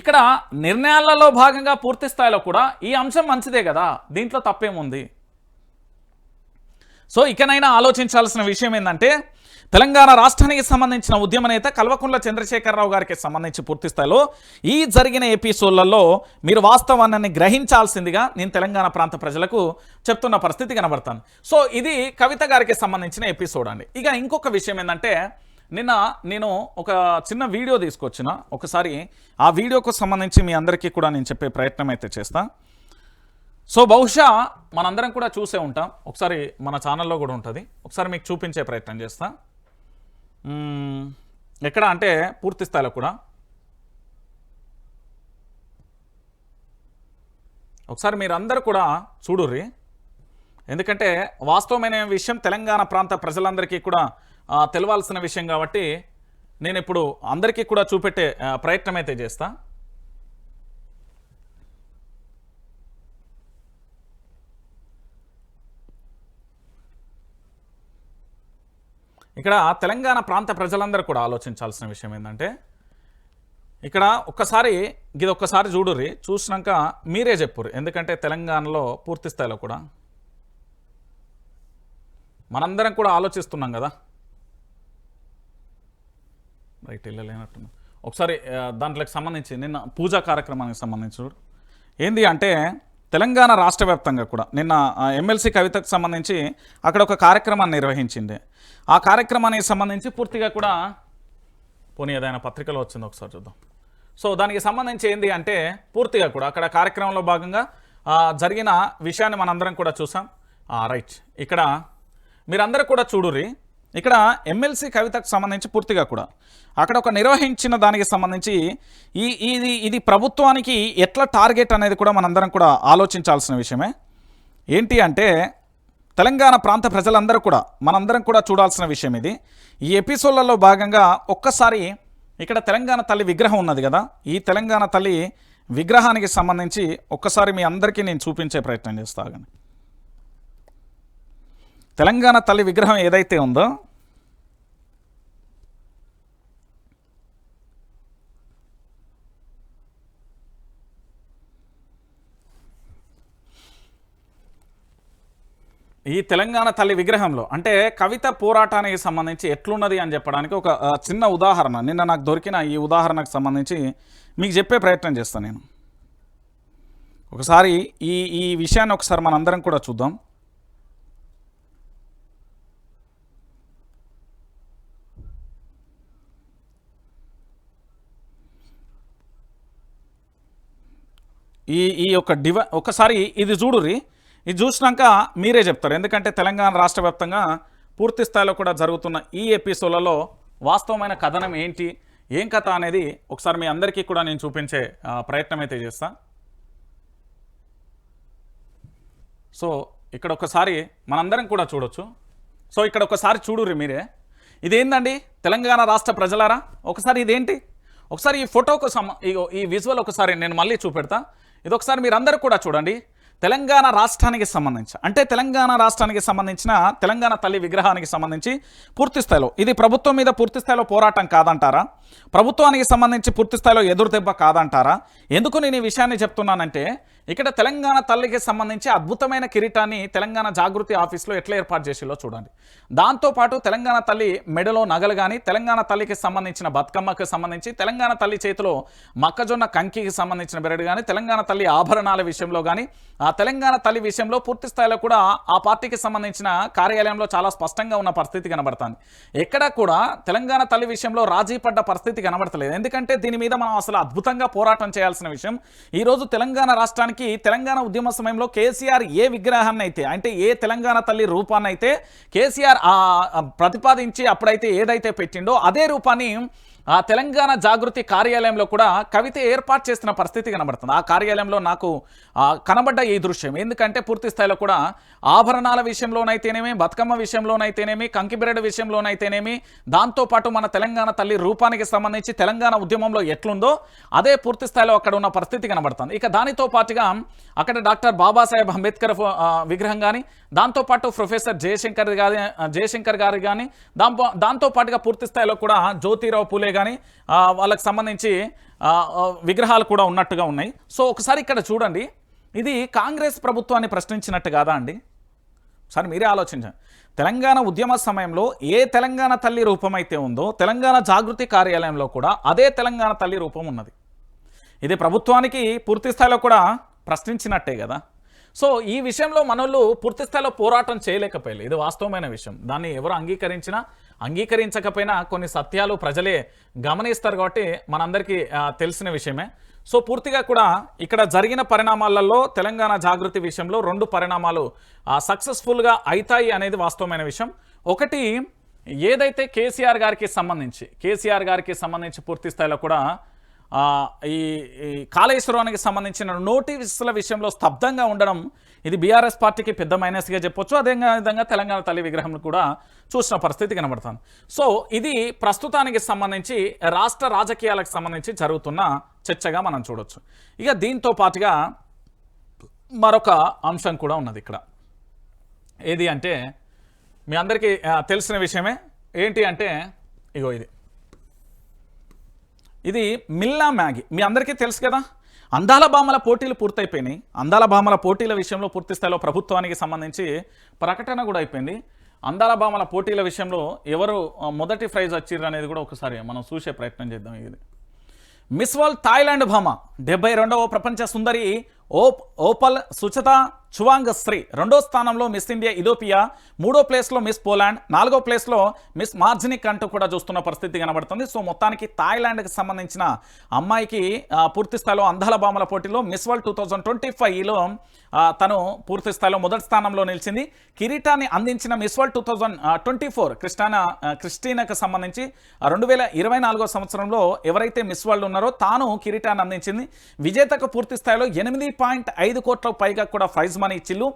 ఇక్కడ నిర్ణయాలలో భాగంగా పూర్తి స్థాయిలో కూడా ఈ అంశం మంచిదే కదా, దీంట్లో తప్పేముంది? సో ఇకనైనా ఆలోచించాల్సిన విషయం ఏంటంటే తెలంగాణ రాష్ట్రానికి సంబంధించిన ఉద్యమ నేత కల్వకుంట్ల చంద్రశేఖరరావు గారికి సంబంధించి పూర్తి స్థాయిలో ఈ జరిగిన ఎపిసోడ్లలో మీరు వాస్తవాన్ని గ్రహించాల్సిందిగా నేను తెలంగాణ ప్రాంత ప్రజలకు చెప్తున్న పరిస్థితి కనబడతాను. సో ఇది కవిత గారికి సంబంధించిన ఎపిసోడ్ అండి. ఇక ఇంకొక విషయం ఏంటంటే నిన్న నేను ఒక చిన్న వీడియో తీసుకొచ్చిన, ఒకసారి ఆ వీడియోకు సంబంధించి మీ అందరికీ కూడా నేను చెప్పే ప్రయత్నం అయితే చేస్తా. సో బహుశా మనందరం కూడా చూసే ఉంటాం, ఒకసారి మన ఛానల్లో కూడా ఉంటుంది, ఒకసారి మీకు చూపించే ప్రయత్నం చేస్తా. ఎక్కడ అంటే పూర్తి స్థాయిలో కూడా ఒకసారి మీరు అందరూ కూడా చూడుర్రి. ఎందుకంటే వాస్తవమైన విషయం తెలంగాణ ప్రాంత ప్రజలందరికీ కూడా తెలవాల్సిన విషయం కాబట్టి నేను ఇప్పుడు అందరికీ కూడా చూపెట్టే ప్రయత్నం అయితే చేస్తా. ఇక్కడ తెలంగాణ ప్రాంత ప్రజలందరూ కూడా ఆలోచించాల్సిన విషయం ఏంటంటే ఇక్కడ ఒక్కసారి చూడుర్రి, చూసినాక మీరే చెప్పుర్రి. ఎందుకంటే తెలంగాణలో పూర్తి స్థాయిలో కూడా మనందరం కూడా ఆలోచిస్తున్నాం కదా. రైట్, వెళ్ళలేనట్టున్నా. ఒకసారి దాంట్లోకి సంబంధించి నిన్న పూజా కార్యక్రమానికి సంబంధించి చూడు ఏంది అంటే తెలంగాణ రాష్ట్ర వ్యాప్తంగా కూడా నిన్న ఎమ్మెల్సీ కవితకు సంబంధించి అక్కడ ఒక కార్యక్రమాన్ని నిర్వహించింది. ఆ కార్యక్రమానికి సంబంధించి పూర్తిగా కూడా పోనీ ఏదైనా పత్రికలో వచ్చిందో ఒకసారి చూద్దాం. సో దానికి సంబంధించి ఏంది అంటే పూర్తిగా కూడా అక్కడ కార్యక్రమంలో భాగంగా జరిగిన విషయాన్ని మనందరం కూడా చూసాం. రైట్, ఇక్కడ మీరందరూ కూడా చూడుర్రి. ఇక్కడ ఎమ్మెల్సీ కవితకు సంబంధించి పూర్తిగా కూడా అక్కడ ఒక నిర్వహించిన దానికి సంబంధించి ఇది ప్రభుత్వానికి ఎట్లా టార్గెట్ అనేది కూడా మనందరం కూడా ఆలోచించాల్సిన విషయమే. ఏంటి అంటే తెలంగాణ ప్రాంత ప్రజలందరూ కూడా మనందరం కూడా చూడాల్సిన విషయం ఇది. ఈ ఎపిసోడ్లలో భాగంగా ఒక్కసారి ఇక్కడ తెలంగాణ తల్లి విగ్రహం ఉన్నది కదా, ఈ తెలంగాణ తల్లి విగ్రహానికి సంబంధించి ఒక్కసారి మీ అందరికీ నేను చూపించే ప్రయత్నం చేస్తాను. తెలంగాణ తల్లి విగ్రహం ఏదైతే ఉందో ఈ తెలంగాణ తల్లి విగ్రహంలో అంటే కవిత పోరాటానికి సంబంధించి ఎట్లున్నది అని చెప్పడానికి ఒక చిన్న ఉదాహరణ నిన్న నాకు దొరికిన ఈ ఉదాహరణకు సంబంధించి మీకు చెప్పే ప్రయత్నం చేస్తాను నేను. ఒకసారి ఈ విషయాన్ని ఒకసారి మనందరం కూడా చూద్దాం. ఈ ఈ యొక్క ఒకసారి ఇది చూడుర్రి. ఇది చూసినాక మీరే చెప్తారు, ఎందుకంటే తెలంగాణ రాష్ట్ర వ్యాప్తంగా పూర్తి స్థాయిలో కూడా జరుగుతున్న ఈ ఎపిసోడ్లలో వాస్తవమైన కథనం ఏంటి, ఏం కథ అనేది ఒకసారి మీ అందరికీ కూడా నేను చూపించే ప్రయత్నం అయితే చేస్తా. సో ఇక్కడ ఒకసారి మనందరం కూడా చూడొచ్చు. సో ఇక్కడ ఒకసారి చూడుర్రి మీరే. ఇదేందండి తెలంగాణ రాష్ట్ర ప్రజలారా, ఒకసారి ఇదేంటి, ఒకసారి ఈ ఫోటోకు ఈ విజువల్ ఒకసారి నేను మళ్ళీ చూపెడతా. ఇది ఒకసారి మీరందరూ కూడా చూడండి. తెలంగాణ రాష్ట్రానికి సంబంధించి, అంటే తెలంగాణ రాష్ట్రానికి సంబంధించిన తెలంగాణ తల్లి విగ్రహానికి సంబంధించి పూర్తి స్థాయిలో ఇది ప్రభుత్వం మీద పూర్తి స్థాయిలో పోరాటం కాదంటారా, ప్రభుత్వానికి సంబంధించి పూర్తి స్థాయిలో ఎదురుదెబ్బ కాదంటారా? ఎందుకు నేను ఈ విషయాన్ని చెప్తున్నానంటే, ఇక్కడ తెలంగాణ తల్లికి సంబంధించి అద్భుతమైన కిరీటాన్ని తెలంగాణ జాగృతి ఆఫీస్లో ఎట్లా ఏర్పాటు చేసిలో చూడండి. దాంతోపాటు తెలంగాణ తల్లి మెడలో నగలు కానీ, తెలంగాణ తల్లికి సంబంధించిన బతుకమ్మకి సంబంధించి, తెలంగాణ తల్లి చేతిలో మొక్కజొన్న కంకికి సంబంధించిన బెరడు కానీ, తెలంగాణ తల్లి ఆభరణాల విషయంలో కానీ, ఆ తెలంగాణ తల్లి విషయంలో పూర్తి స్థాయిలో కూడా ఆ పార్టీకి సంబంధించిన కార్యాలయంలో చాలా స్పష్టంగా ఉన్న పరిస్థితి కనబడుతుంది. ఎక్కడా కూడా తెలంగాణ తల్లి విషయంలో రాజీ పడ్డ పరిస్థితి కనబడతలేదు. ఎందుకంటే దీని మీద మనం అసలు అద్భుతంగా పోరాటం చేయాల్సిన విషయం. ఈరోజు తెలంగాణ రాష్ట్రానికి తెలంగాణ ఉద్యమ సమయంలో కేసీఆర్ ఏ విగ్రహాన్ని అయితే, అంటే ఏ తెలంగాణ తల్లి రూపాన్ని అయితే కేసీఆర్ ప్రతిపాదించి అప్పుడైతే ఏదైతే పెట్టిండో అదే రూపాన్ని ఆ తెలంగాణ జాగృతి కార్యాలయంలో కూడా కవిత ఏర్పాటు చేస్తున్న పరిస్థితి కనబడుతుంది. ఆ కార్యాలయంలో నాకు కనబడ్డ ఈ దృశ్యం. ఎందుకంటే పూర్తి స్థాయిలో కూడా ఆభరణాల విషయంలోనైతేనేమి, బతుకమ్మ విషయంలోనైతేనేమి, కంకిబెరడు విషయంలోనైతేనేమి, దాంతోపాటు మన తెలంగాణ తల్లి రూపానికి సంబంధించి తెలంగాణ ఉద్యమంలో ఎట్లుందో అదే పూర్తి స్థాయిలో అక్కడ ఉన్న పరిస్థితి కనబడుతుంది. ఇక దానితో పాటుగా అక్కడ డాక్టర్ బాబాసాహెబ్ అంబేద్కర్ విగ్రహం కానీ, దాంతోపాటు ప్రొఫెసర్ జయశంకర్ గారు కానీ, దాంతోపాటుగా పూర్తి స్థాయిలో కూడా జ్యోతిరావు పూలే కానీ వాళ్ళకి సంబంధించి విగ్రహాలు కూడా ఉన్నట్టుగా ఉన్నాయి. సో ఒకసారి ఇక్కడ చూడండి, ఇది కాంగ్రెస్ ప్రభుత్వాన్ని ప్రశ్నించినట్టు కాదా అండి? ఒకసారి మీరే ఆలోచించండి. తెలంగాణ ఉద్యమ సమయంలో ఏ తెలంగాణ తల్లి రూపం అయితే ఉందో తెలంగాణ జాగృతి కార్యాలయంలో కూడా అదే తెలంగాణ తల్లి రూపం ఉన్నది. ఇది ప్రభుత్వానికి పూర్తి స్థాయిలో కూడా ప్రశ్నించినట్టే కదా. సో ఈ విషయంలో మనోళ్ళు పూర్తి స్థాయిలో పోరాటం చేయలేకపోయారు. ఇది వాస్తవమైన విషయం. దాన్ని ఎవరు అంగీకరించకపోయినా కొన్ని సత్యాలు ప్రజలే గమనిస్తారు కాబట్టి మనందరికీ తెలిసిన విషయమే. సో పూర్తిగా కూడా ఇక్కడ జరిగిన పరిణామాలలో తెలంగాణ జాగృతి విషయంలో 2 పరిణామాలు సక్సెస్ఫుల్గా అవుతాయి అనేది వాస్తవమైన విషయం. ఒకటి, ఏదైతే కేసీఆర్ గారికి సంబంధించి పూర్తి స్థాయిలో కూడా ఈ కాళేశ్వరానికి సంబంధించిన నోటీసుల విషయంలో స్తబ్దంగా ఉండడం, ఇది బీఆర్ఎస్ పార్టీకి పెద్ద మైనస్గా చెప్పొచ్చు. అదేవిధంగా తెలంగాణ తల్లి విగ్రహం కూడా చూసిన పరిస్థితి కనబడుతుంది. సో ఇది ప్రస్తుతానికి సంబంధించి రాష్ట్ర రాజకీయాలకు సంబంధించి జరుగుతున్న చర్చగా మనం చూడొచ్చు. ఇక దీంతో పాటుగా మరొక అంశం కూడా ఉన్నది ఇక్కడ. ఏది అంటే మీ అందరికీ తెలిసిన విషయమే. ఏంటి అంటే ఇగో ఇది మిల్లా మ్యాగీ మీ అందరికీ తెలుసు కదా. అందాల భామల పోటీలు పూర్తయిపోయినాయి. అందాల భామల పోటీల విషయంలో పూర్తి స్థాయిలో ప్రభుత్వానికి సంబంధించి ప్రకటన కూడా అయిపోయింది. అందాల భామల పోటీల విషయంలో ఎవరు మొదటి ప్రైజ్ వచ్చిర్రు అనేది కూడా ఒకసారి మనం చూసే ప్రయత్నం చేద్దాం. ఇది మిస్ వరల్డ్ థాయిలాండ్ భామ 72వ ప్రపంచ సుందరి ఓపల్ సుచత చువాంగ్ శ్రీ, 2వ స్థానంలో మిస్ ఇండియా ఇథియోపియా, 3వ ప్లేస్లో మిస్ పోలాండ్, 4వ ప్లేస్లో మిస్ మార్జినిక్ అంటూ కూడా చూస్తున్న పరిస్థితి కనబడుతుంది. సో మొత్తానికి థాయిలాండ్కి సంబంధించిన అమ్మాయికి పూర్తి స్థాయిలో అందాల భామల పోటీలో మిస్ వరల్డ్ 2025లో తను పూర్తి స్థాయిలో మొదటి స్థానంలో నిలిచింది. కిరీటాన్ని అందించిన మిస్ వరల్డ్ 2024 క్రిస్టీనాకు సంబంధించి 2024 సంవత్సరంలో ఎవరైతే మిస్ వరల్డ్ ఉన్నారో తాను కిరీటాన్ని అందించింది. విజేతకు పూర్తి స్థాయిలో 8.5 కోట్లకు పైగా కూడా ప్రైజ్ మనీ ఇచ్చిల్లు.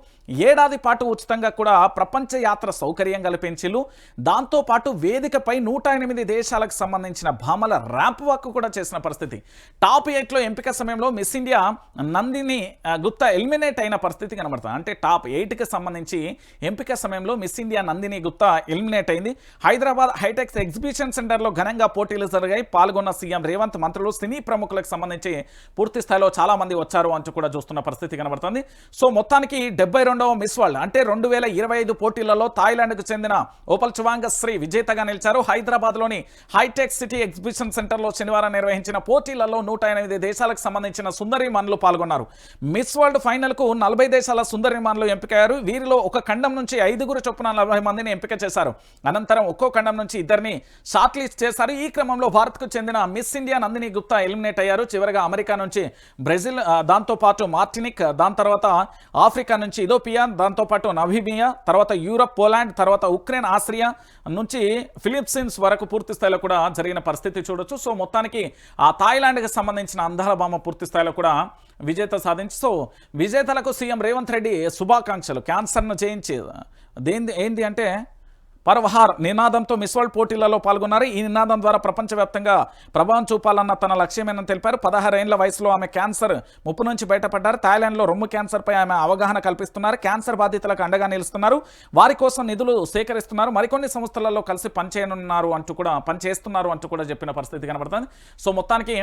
ఏడాది పాటు ఉచితంగా కూడా ప్రపంచ యాత్ర సౌకర్యం కల్పించిల్లు. దాంతోపాటు వేదికపై 108 దేశాలకు సంబంధించిన భామల ర్యాంప్ వాక్ కూడా చేసిన పరిస్థితి. టాప్ 8లో ఎంపిక సమయంలో miss India Nandini Gupta eliminate అయిన పరిస్థితి కనబడుతుంది. అంటే టాప్ 8కి సంబంధించి ఎంపిక సమయంలో miss India Nandini Gupta eliminate అయింది. హైదరాబాద్ హైటెక్స్ ఎగ్జిబిషన్ సెంటర్లో ఘనంగా పోటీలు జరిగాయి. పాల్గొన్న సీఎం రేవంత్, మంత్రులు, సినీ ప్రముఖులకు సంబంధించి పూర్తి స్థాయిలో చాలా మంది వచ్చారు అంటూ కూడా చూస్తున్న పరిస్థితి కనబడుతుంది. సో మొత్తానికి 72వ మిస్ వరల్డ్ అంటే 2025 పోటీలలో థాయిలాండ్కు చెందిన ఓపల్ చువాంగ్ శ్రీ విజేతగా నిలిచారు. హైదరాబాద్లోని హైటెక్ సిటీ ఎగ్జిబిషన్ సెంటర్లో శనివారం నిర్వహించిన పోటీలలో 108 దేశాలకు సంబంధించిన సుందరీమణులు పాల్గొన్నారు. మిస్ వరల్డ్ ఫైనల్కు 40 దేశాల సుందరీమణులు ఎంపికయ్యారు. వీరిలో ఒక ఖండం నుంచి 5 చొప్పున 40 మందిని ఎంపిక చేశారు. అనంతరం ఒక్కో ఖండం నుంచి 2 షార్ట్ లిస్ట్ చేశారు. ఈ క్రమంలో భారత్కు చెందిన miss India Nandini Gupta eliminate అయ్యారు. చివరిగా అమెరికా నుంచి బ్రెజిల్, దాంతోపాటు దాంతోపాటు మార్టినిక్, దాని తర్వాత ఆఫ్రికా నుంచి ఇథోపియా, దాంతోపాటు నమీబియా, తర్వాత యూరప్, పోలాండ్, తర్వాత ఉక్రెయిన్, ఆస్ట్రియా నుంచి ఫిలిప్పీన్స్ వరకు పూర్తి స్థాయిలో కూడా జరిగిన పరిస్థితి చూడొచ్చు. సో మొత్తానికి ఆ థాయిలాండ్కి సంబంధించిన అందాల భామ పూర్తి స్థాయిలో కూడా విజేత సాధించి, సో విజేతలకు సీఎం రేవంత్ రెడ్డి శుభాకాంక్షలు. క్యాన్సర్ను జయించి ఏంది అంటే పర్వహార్ నినాదంతో మిస్ వరల్డ్ పోటీలలో పాల్గొన్నారు. ఈ నినాదం ద్వారా ప్రపంచవ్యాప్తంగా ప్రభావం చూపాలన్న తన లక్ష్యమేనని తెలిపారు. 16 ఏళ్ల వయసులో ఆమె క్యాన్సర్ ముప్పు నుంచి బయటపడ్డారు. థాయిలాండ్లో రొమ్ము క్యాన్సర్పై ఆమె అవగాహన కల్పిస్తున్నారు. క్యాన్సర్ బాధితులకు అండగా నిలుస్తున్నారు. వారి కోసం నిధులు సేకరిస్తున్నారు. మరికొన్ని సంస్థలలో కలిసి పనిచేస్తున్నారు అంటూ కూడా చెప్పిన పరిస్థితి కనబడుతుంది. సో మొత్తానికి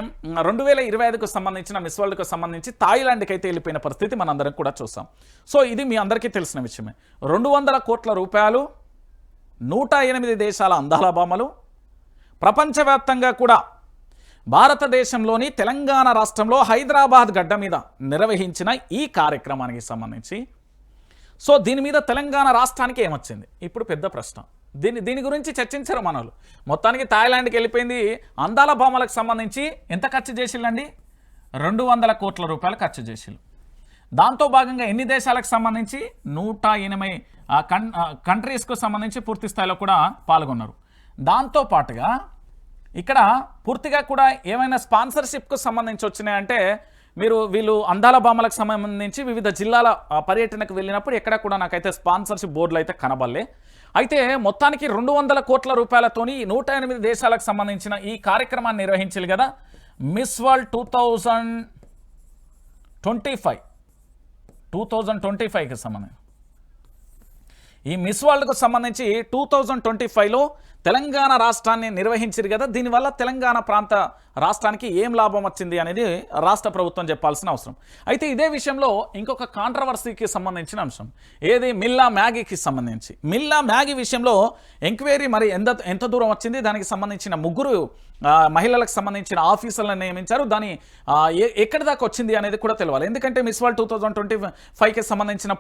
2025కు సంబంధించిన మిస్ వరల్డ్కు సంబంధించి థాయిలాండ్కి అయితే వెళ్ళిపోయిన పరిస్థితి మనందరం కూడా చూసాం. సో ఇది మీ అందరికీ తెలిసిన విషయమే. 200 కోట్ల రూపాయలు, 108 దేశాల అందాల భామలు, ప్రపంచవ్యాప్తంగా కూడా భారతదేశంలోని తెలంగాణ రాష్ట్రంలో హైదరాబాద్ గడ్డ మీద నిర్వహించిన ఈ కార్యక్రమానికి సంబంధించి సో దీని మీద తెలంగాణ రాష్ట్రానికి ఏమొచ్చింది ఇప్పుడు పెద్ద ప్రశ్న. దీని గురించి చర్చించారు మనోళ్ళు. మొత్తానికి థాయిలాండ్కి వెళ్ళిపోయింది. అందాల భామలకు సంబంధించి ఎంత ఖర్చు చేసిల్లండి? 200 కోట్ల రూపాయలు ఖర్చు చేసిల్లు. దాంతో భాగంగా ఎన్ని దేశాలకు సంబంధించి 108 కంట్రీస్కు సంబంధించి పూర్తి స్థాయిలో కూడా పాల్గొన్నారు. దాంతోపాటుగా ఇక్కడ పూర్తిగా కూడా ఏమైనా స్పాన్సర్షిప్కు సంబంధించి వచ్చినాయంటే వీళ్ళు అందాల భామలకు సంబంధించి వివిధ జిల్లాల పర్యటనకు వెళ్ళినప్పుడు ఎక్కడ కూడా నాకైతే స్పాన్సర్షిప్ బోర్డులు అయితే కనబడలే. అయితే మొత్తానికి 200 కోట్ల రూపాయలతోని 108 దేశాలకు సంబంధించిన ఈ కార్యక్రమాన్ని నిర్వహించాలి కదా. మిస్ వరల్డ్ 2025కి సంబంధించి ఈ మిస్ వరల్డ్కు సంబంధించి 2025లో తెలంగాణ రాష్ట్రాన్ని నిర్వహించారు కదా. దీనివల్ల తెలంగాణ ప్రాంత రాష్ట్రానికి ఏం లాభం వచ్చింది అనేది రాష్ట్ర ప్రభుత్వం చెప్పాల్సిన అవసరం. అయితే ఇదే విషయంలో ఇంకొక కాంట్రవర్సీకి సంబంధించిన అంశం ఏది, మిల్లా మ్యాగీకి సంబంధించి. మిల్లా మ్యాగీ విషయంలో ఎంక్వైరీ మరి ఎంత దూరం వచ్చింది, దానికి సంబంధించిన 3 మహిళలకు సంబంధించిన ఆఫీసర్లను నియమించారు. దాని ఎక్కడి దాకా వచ్చింది అనేది కూడా తెలియాలి. ఎందుకంటే మిస్ వరల్డ్ 2025కి సంబంధించిన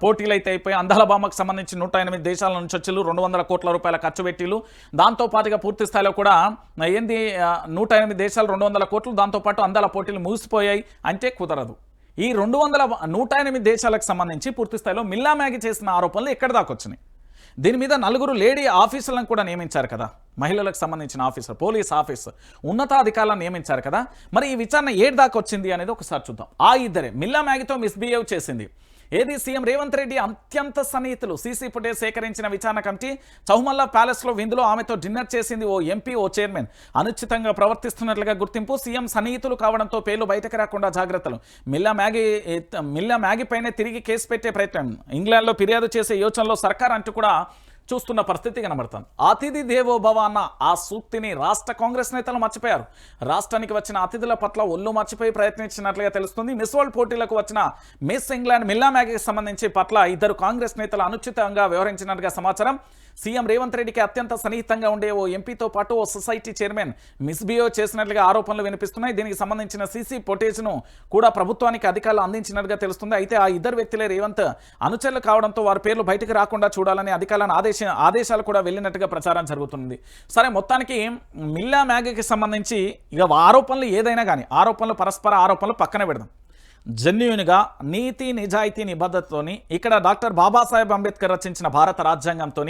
పోటీలు అయితే అయిపోయి అందాల భామకు సంబంధించి 108 దేశాల నుంచి వచ్చి 200 కోట్ల రూపాయల ఖర్చు పెట్టిలు. దాంతోపాటుగా పూర్తి స్థాయిలో కూడా 108 దేశాలు 200 కోట్లు, దాంతోపాటు అందాల పోటీలు ముగిసిపోయాయి అంటే కుదరదు. ఈ 108 దేశాలకు సంబంధించి పూర్తి స్థాయిలో మిల్లా మ్యాగీ చేసిన ఆరోపణలు ఎక్కడి దాకా వచ్చినాయి. దీని మీద 4 లేడీ ఆఫీసర్లను కూడా నియమించారు కదా, మహిళలకు సంబంధించిన ఆఫీసర్, పోలీస్ ఆఫీసర్, ఉన్నతాధికారులను నియమించారు కదా. మరి ఈ విచారణ ఏడు దాకా వచ్చింది అనేది ఒకసారి చూద్దాం. ఆ ఇద్దరే మిల్లా మ్యాగీతో మిస్బిహేవ్ చేసింది ఏది, సీఎం రేవంత్ రెడ్డి అత్యంత సన్నిహితులు. సీసీ ఫుటేజ్ సేకరించిన విచారణ కమిటీ చౌమల్లా ప్యాలెస్లో విందులో ఆమెతో డిన్నర్ చేసింది ఓ ఎంపీ, ఓ చైర్మన్. అనుచితంగా ప్రవర్తిస్తున్నట్లుగా గుర్తింపు. సీఎం సన్నిహితులు కావడంతో పేర్లు బయటకు రాకుండా జాగ్రత్తలు. మిల్లా మ్యాగీ పైనే తిరిగి కేసు పెట్టే ప్రయత్నం. ఇంగ్లాండ్లో ఫిర్యాదు చేసే యోచనలో సర్కార్ అంటూ కూడా చూస్తున్న పరిస్థితి కనబడుతుంది. అతిథి దేవో భవ అన్న ఆ సూక్తిని రాష్ట్ర కాంగ్రెస్ నేతలు మర్చిపోయారు. రాష్ట్రానికి వచ్చిన అతిథుల పట్ల ఒళ్ళు మర్చిపోయి ప్రయత్నించినట్లుగా తెలుస్తుంది. మిస్ వరల్డ్ పోటీలకు వచ్చిన మిస్ ఇంగ్లాండ్ మిల్లా మ్యాగీకి సంబంధించి పట్ల 2 కాంగ్రెస్ నేతలు అనుచితంగా వ్యవహరించినట్టుగా సమాచారం. సీఎం రేవంత్ రెడ్డికి అత్యంత సన్నిహితంగా ఉండే ఓ ఎంపీతో పాటు ఓ సొసైటీ చైర్మన్ మిస్బిహేవ్ చేసినట్లుగా ఆరోపణలు వినిపిస్తున్నాయి. దీనికి సంబంధించిన సీసీ ఫుటేజ్ను కూడా ప్రభుత్వానికి అధికారులు అందించినట్టుగా తెలుస్తుంది. అయితే ఆ 2 వ్యక్తులే రేవంత్ అనుచరులు కావడంతో వారి పేర్లు బయటకు రాకుండా చూడాలని అధికారులను ఆదేశాలు కూడా వెళ్ళినట్టుగా ప్రచారం జరుగుతుంది. సరే, మొత్తానికి మిల్లా మ్యాగీకి సంబంధించి ఇక ఆరోపణలు ఏదైనా కానీ పరస్పర ఆరోపణలు పక్కన పెడదాం. జెన్యూన్గా నీతి నిజాయితీ నిబద్ధతతోని ఇక్కడ డాక్టర్ బాబాసాహెబ్ అంబేద్కర్ రచించిన భారత రాజ్యాంగంతో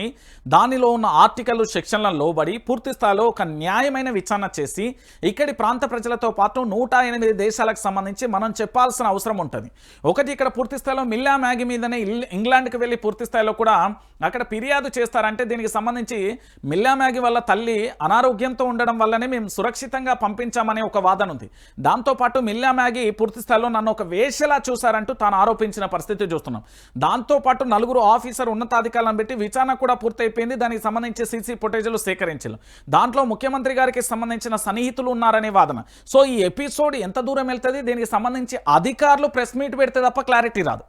దానిలో ఉన్న ఆర్టికల్ సెక్షన్లను లోబడి పూర్తి స్థాయిలో ఒక న్యాయమైన విచారణ చేసి ఇక్కడి ప్రాంత ప్రజలతో పాటు 108 దేశాలకు సంబంధించి మనం చెప్పాల్సిన అవసరం ఉంటుంది. ఒకటి, ఇక్కడ పూర్తి స్థాయిలో మిల్లా మ్యాగీ మీదనే ఇంగ్లాండ్కి వెళ్ళి పూర్తి స్థాయిలో కూడా అక్కడ ఫిర్యాదు చేస్తారంటే దీనికి సంబంధించి మిల్లా మ్యాగీ వల్ల తల్లి అనారోగ్యంతో ఉండడం వల్లనే మేము సురక్షితంగా పంపించామనే ఒక వాదన ఉంది. దాంతోపాటు మిల్లా మ్యాగీ పూర్తి స్థాయిలో నన్ను ఒక వేషలా చూశారంటూ తాను ఆరోపించిన పరిస్థితి చూస్తున్నాం. దాంతోపాటు 4 ఆఫీసర్ ఉన్నతాధికారులను పెట్టి విచారణ కూడా పూర్తయిపోయింది. దానికి సంబంధించి సీసీ ఫుటేజ్లు సేకరించారు. దాంట్లో ముఖ్యమంత్రి గారికి సంబంధించిన సన్నిహితులు ఉన్నారనే వాదన. సో ఈ ఎపిసోడ్ ఎంత దూరం వెళ్తుంది, దీనికి సంబంధించి అధికారులు ప్రెస్ మీట్ పెడితే తప్ప క్లారిటీ రాదు.